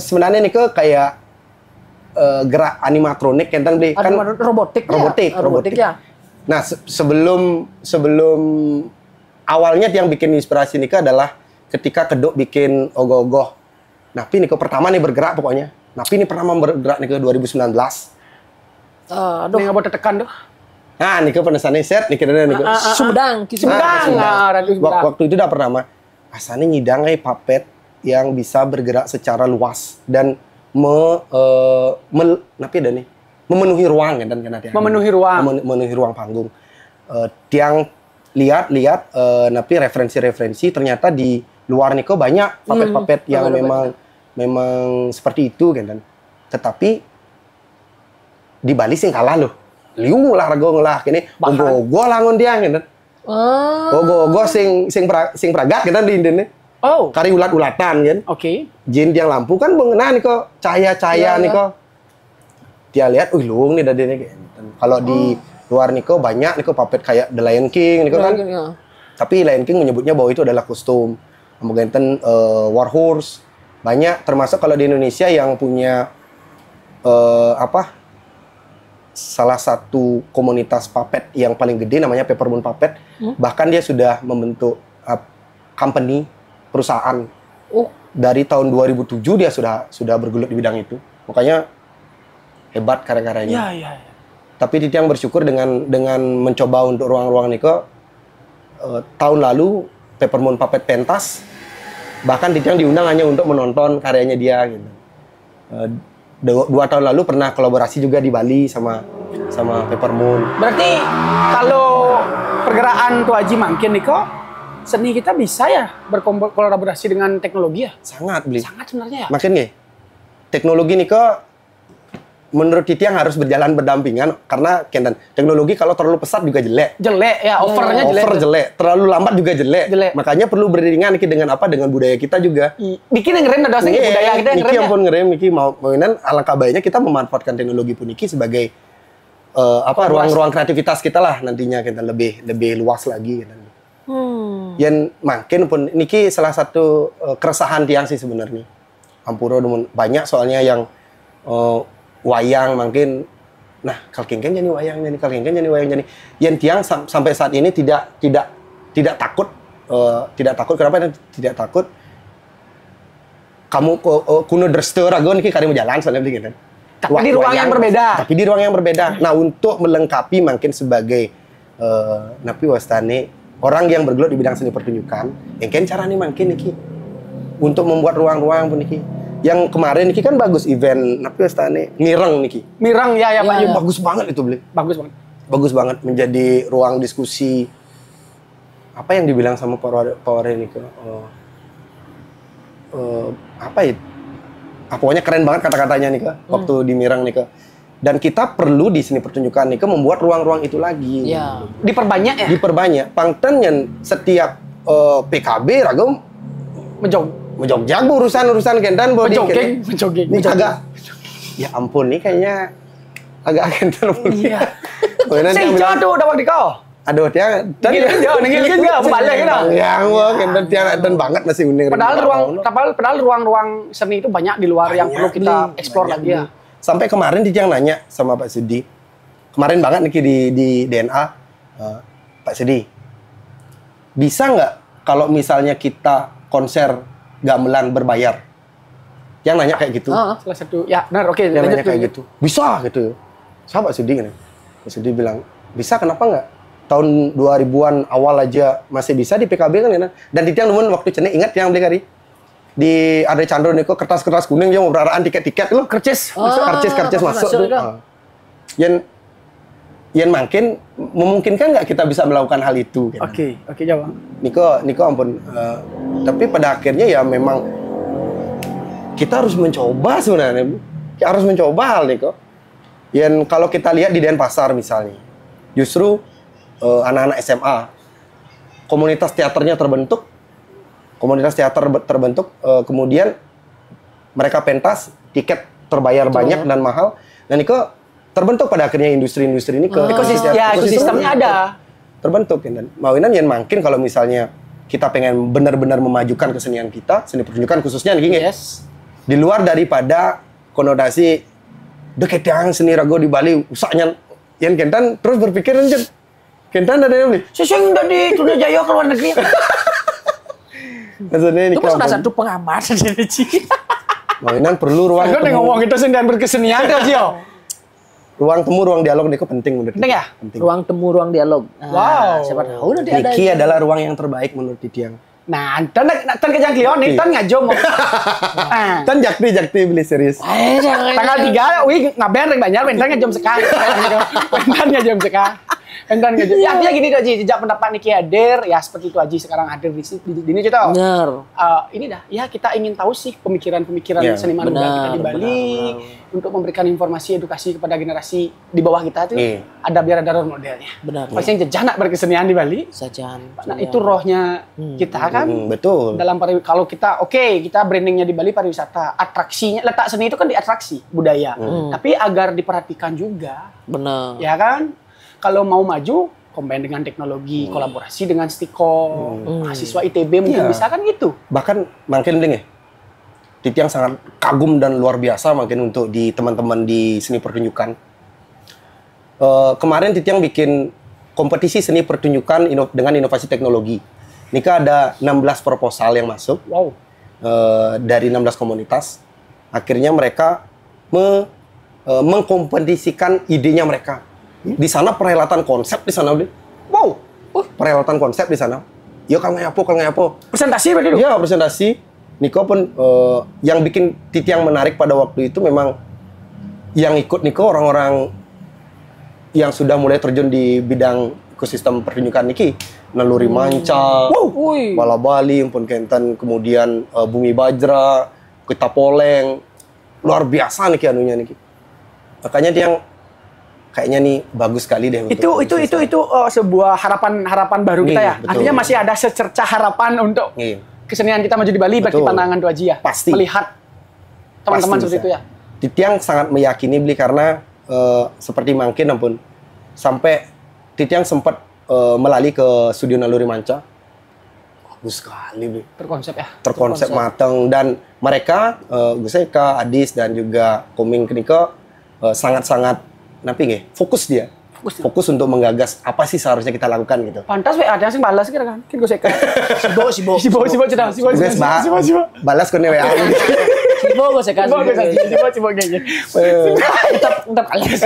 Sebenarnya nih ke kayak gerak animatronik kan beli kan robotik ya. Nah, sebelum awalnya yang bikin inspirasi Nika adalah ketika Kedok bikin ogoh-ogoh. Napi Nika pertama nih bergerak pokoknya. Napi ini pertama bergerak nih ke 2019. Ini nggak boleh tekan tuh. Nah, Nika penesannya set Nika Sumedang. Waktu itu udah pertama. Asalnya nyidang papet yang bisa bergerak secara luas dan memenuhi ruang kan memenuhi ruang panggung. Tiang lihat tapi referensi ternyata di luar Niko banyak papet-papet yang memang seperti itu kan. Tetapi di Bali sing kalah loh. Liu lah rago ngelah kini ogo langon Tiang kan. Ogo sing pragat kita di Indene. Kari ulat-ulatan kan. Jin tiang lampu kan mengenai Niko cahaya-cahaya Niko. Dia lihat, luung nih dadenya kayak gitu. Kalau di luar Niko banyak Niko papet kayak The Lion King Niko kan. Tapi Lion King menyebutnya bahwa itu adalah kostum. Kemudian War Horse banyak, termasuk kalau di Indonesia yang punya salah satu komunitas puppet yang paling gede namanya Peppermoon Puppet. Bahkan dia sudah membentuk company perusahaan. Dari tahun 2007 dia sudah bergelut di bidang itu. Makanya hebat karya-karyanya. Tapi Tiang bersyukur dengan mencoba untuk ruang-ruang Niko tahun lalu Peppermoon Puppet pentas Bahkan Titiang diundang hanya untuk menonton karyanya dia gitu. 2 tahun lalu pernah kolaborasi juga di Bali sama Peppermoon. Berarti kalau pergerakan Tuh Haji makin nih kok, seni kita bisa ya berkolaborasi dengan teknologi ya? Sangat, Bli. Sangat sebenarnya ya? Makin nih, teknologi nih kok menurut Titiang harus berjalan berdampingan karena teknologi kalau terlalu pesat juga jelek. Jelek ya, overnya jelek. Over jelek, terlalu lambat juga jelek. Makanya perlu beriringan Niki dengan apa? Dengan budaya kita juga. Niki ngerem ada budaya kita Niki ampun ngerem Niki mainan alangkah baiknya kita memanfaatkan teknologi pun Niki sebagai ruang-ruang kreativitas kita lah nantinya kita lebih luas lagi gitu. Yang makin pun Niki salah satu keresahan Tiang sih sebenarnya. Ampuro banyak soalnya yang wayang makin kalkengken jadi wayang yang Tiang sampai saat ini tidak takut kenapa tidak takut kamu kuno drester ragon ki kari jalan soalnya begitu kan tapi di ruang yang berbeda nah untuk melengkapi makin sebagai napi wastane orang yang bergelut di bidang seni pertunjukan yang cara nih makin niki untuk membuat ruang-ruang pun niki. Yang kemarin Niki kan bagus event napi wastane Mireng Niki. Mireng ya Pak. Bagus banget itu, Bli. Bagus banget menjadi ruang diskusi. Apa yang dibilang sama Pak ini ke pokoknya keren banget kata-katanya nih ke waktu di Mireng nih ke. Dan kita perlu di sini pertunjukan nih ke membuat ruang-ruang itu lagi. Ya. Diperbanyak ya? Diperbanyak. Pangten yang setiap PKB ragam menjogjag urusan kendan body menjogging. Ini agak ya ampun nih kayaknya agak kendan. Iya. Sing tuh dapat di kau. Aduh dia ninggalin enggak balik kita. Yang kendan dia dan banget masih unik. Padahal ruang-ruang seni itu banyak di luar yang perlu kita eksplor lagi ya. Sampai kemarin dia yang nanya sama Pak Sudi. Kemarin banget nih di DNA Pak Sudi. Bisa nggak kalau misalnya kita konser gamelan berbayar? Yang nanya kayak gitu. Salah satu. Ya, benar. Oke, yang nanya kayak gitu. Bisa gitu. Siapa Sudi kan? Sudi bilang, "Bisa kenapa enggak? Tahun 2000-an awal aja masih bisa di PKB kan ya." Dan Titiang nemen waktu cene ingat yang beli kali. Di Andre Chandro niko kertas-kertas kuning yang beraraan tiket-tiket loh. Kercis masuk tuh. Yang makin memungkinkan nggak kita bisa melakukan hal itu? Oke, jawab. Niko ampun. Tapi pada akhirnya ya memang kita harus mencoba sebenarnya. Harus mencoba hal Niko. Yang kalau kita lihat di Denpasar misalnya, justru anak-anak SMA, komunitas teaternya terbentuk, kemudian mereka pentas, tiket terbayar banyak dan mahal, dan Niko terbentuk pada akhirnya industri-industri ini ekosistemnya ada. Terbentuk dan mawinan yang makin kalau misalnya kita pengen benar-benar memajukan kesenian kita, seni pertunjukan khususnya nih, di luar daripada konotasi deket yang seni rago di Bali, usahanya yang kentan terus berpikir kentan ada yang beli. Seseng udah di Tuna Jaya ke luar negeri. Maksudnya ini itu salah satu pengamat sendiri sih. Mawinan perlu ruang. Aku ngomong itu seni dan berkesenian aja. Ruang temu, ruang dialog itu penting menurut Penting ya? Penting. Ruang temu, ruang dialog. Wow. Siapa tahu nanti ada. Niki adalah ruang yang terbaik menurut Titiang. Nah, tan kejang Klion nih, tan ngajom. Tan jakti beli serius. Tanggal 3, ngaben rek banyak, bentar ngajom sekali. Bentar ngajom sekali. Ya, artinya gini Doji, jejak pendapat Niki hadir, ya seperti itu Aji sekarang hadir di sini kita. Benar. Ini dah, ya kita ingin tahu sih pemikiran-pemikiran seniman muda kita di Bali untuk memberikan informasi edukasi kepada generasi di bawah kita tuh biar ada role modelnya. Benar. Pasti yang jejak berkesenian di Bali. Nah, itu rohnya kita kan. Betul. Dalam kalau kita kita brandingnya di Bali pariwisata, atraksinya letak seni itu kan di atraksi budaya. Tapi agar diperhatikan juga. Benar. Ya kan? Kalau mau maju, combine dengan teknologi, kolaborasi dengan Stikom, mahasiswa ITB mungkin bisa kan gitu. Bahkan makin penting ya. Titiang sangat kagum dan luar biasa makin untuk di teman-teman di seni pertunjukan. Kemarin Titiang bikin kompetisi seni pertunjukan dengan inovasi teknologi. Nika ada 16 proposal yang masuk. Wow. Dari 16 komunitas. Akhirnya mereka mengkompetisikan idenya mereka. Di sana perhelatan konsep di sana, Wow. Perhelatan konsep di sana. Yo kalau ngapo. Presentasi berarti itu? Iya, presentasi. Niko pun yang bikin Titiang menarik pada waktu itu memang yang ikut Niko orang-orang yang sudah mulai terjun di bidang ekosistem pertunjukan niki. Naluri Manca, Bala Bali, Empun Kenten, kemudian Bumi Bajra, Kita Poleng. Luar biasa niki anunya niki. Makanya Tiang kayaknya nih bagus sekali deh. Itu sebuah harapan baru kita ya. Betul. Artinya masih ada secercah harapan untuk kesenian kita maju di Bali bagi pandangan Tu Aji ya. Pasti. Melihat teman-teman seperti itu ya. Titiang sangat meyakini beli karena seperti mungkin ampun sampai Titiang sempat melalui ke studio Naluri Manca. Bagus sekali beli. Terkonsep matang dan mereka Gus Eka, Adis dan juga Koming Kenika sangat-sangat fokus dia. Fokus untuk menggagas apa sih seharusnya kita lakukan gitu. Pantas ada yang balas kira kan? Kin Gus Eka. Sibo cerita. Sibo. Balas ke WA. Sibo Gus Eka. Sibo kayaknya. Tetap alas.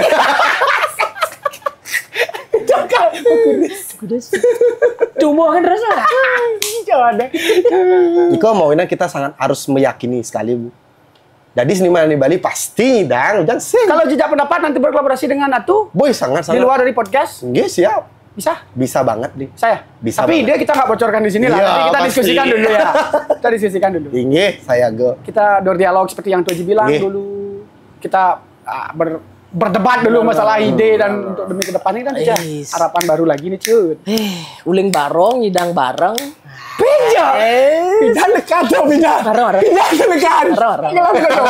Cuma kan rasa. Jangan deh. Iko maunya kita sangat harus meyakini sekali, Bu. Jadi seniman di Bali pasti dang, jangan sih. Kalau jejak pendapat nanti berkolaborasi dengan Atu, boy sangat. Di luar dari podcast? Iya, siap. Bisa banget nih. Saya. Bisa. Tapi ide kita nggak bocorkan di sini lah. Nanti kita diskusikan dulu ya. Kita diskusikan dulu. Inge, saya go. Kita berdialog seperti yang Tuji bilang dulu. Kita berdebat dulu masalah ide dan untuk demi kedepannya kan aja harapan baru lagi nih Cut. Uling barong, nyidang bareng. Pinja. Pinja dekat dong pinja. Bareng. Pinja dekat.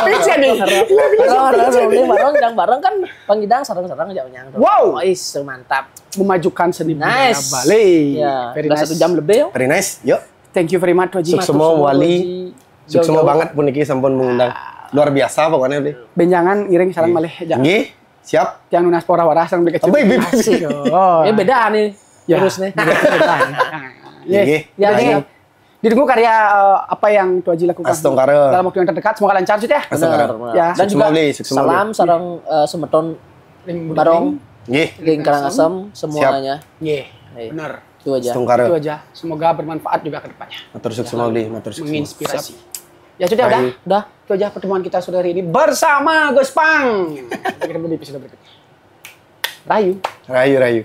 Pinja nih. Uling barong, nyidang bareng kan pengidang sarang-sarang jauh-jauh. Wow. Mantap. Memajukan seni budaya Nice. Bali. Ya, Very udah nice. 1 jam lebih yuk. Very nice. Yuk. Thank you very much Tuji. Suksema Wali. Suksema banget pun iki sampun mengundang. Luar biasa pokoknya deh. Benjangan iring sarang malih aja. Nggih, siap. Yang nunas pora waras sarang beli kecil. Oh. Beda nih. Terus nih. Nggih. Ya, ditunggu karya apa yang Tu Aji lakukan Astongkara dalam waktu yang terdekat. Semoga lancar Cut ya. Ya. Dan juga Suksema salam sarang semeton barong. Nggih. Ring Karangasem semuanya. Nggih. Benar. Itu aja. Astongkara. Itu aja. Semoga bermanfaat juga ke depannya. Matur suksema beli, matur suksema. Menginspirasi. Ya sudah, udah. Itu aja pertemuan kita sore hari ini bersama Gus Pang. Kita ketemu di episode berikutnya. Rayu. Rayu.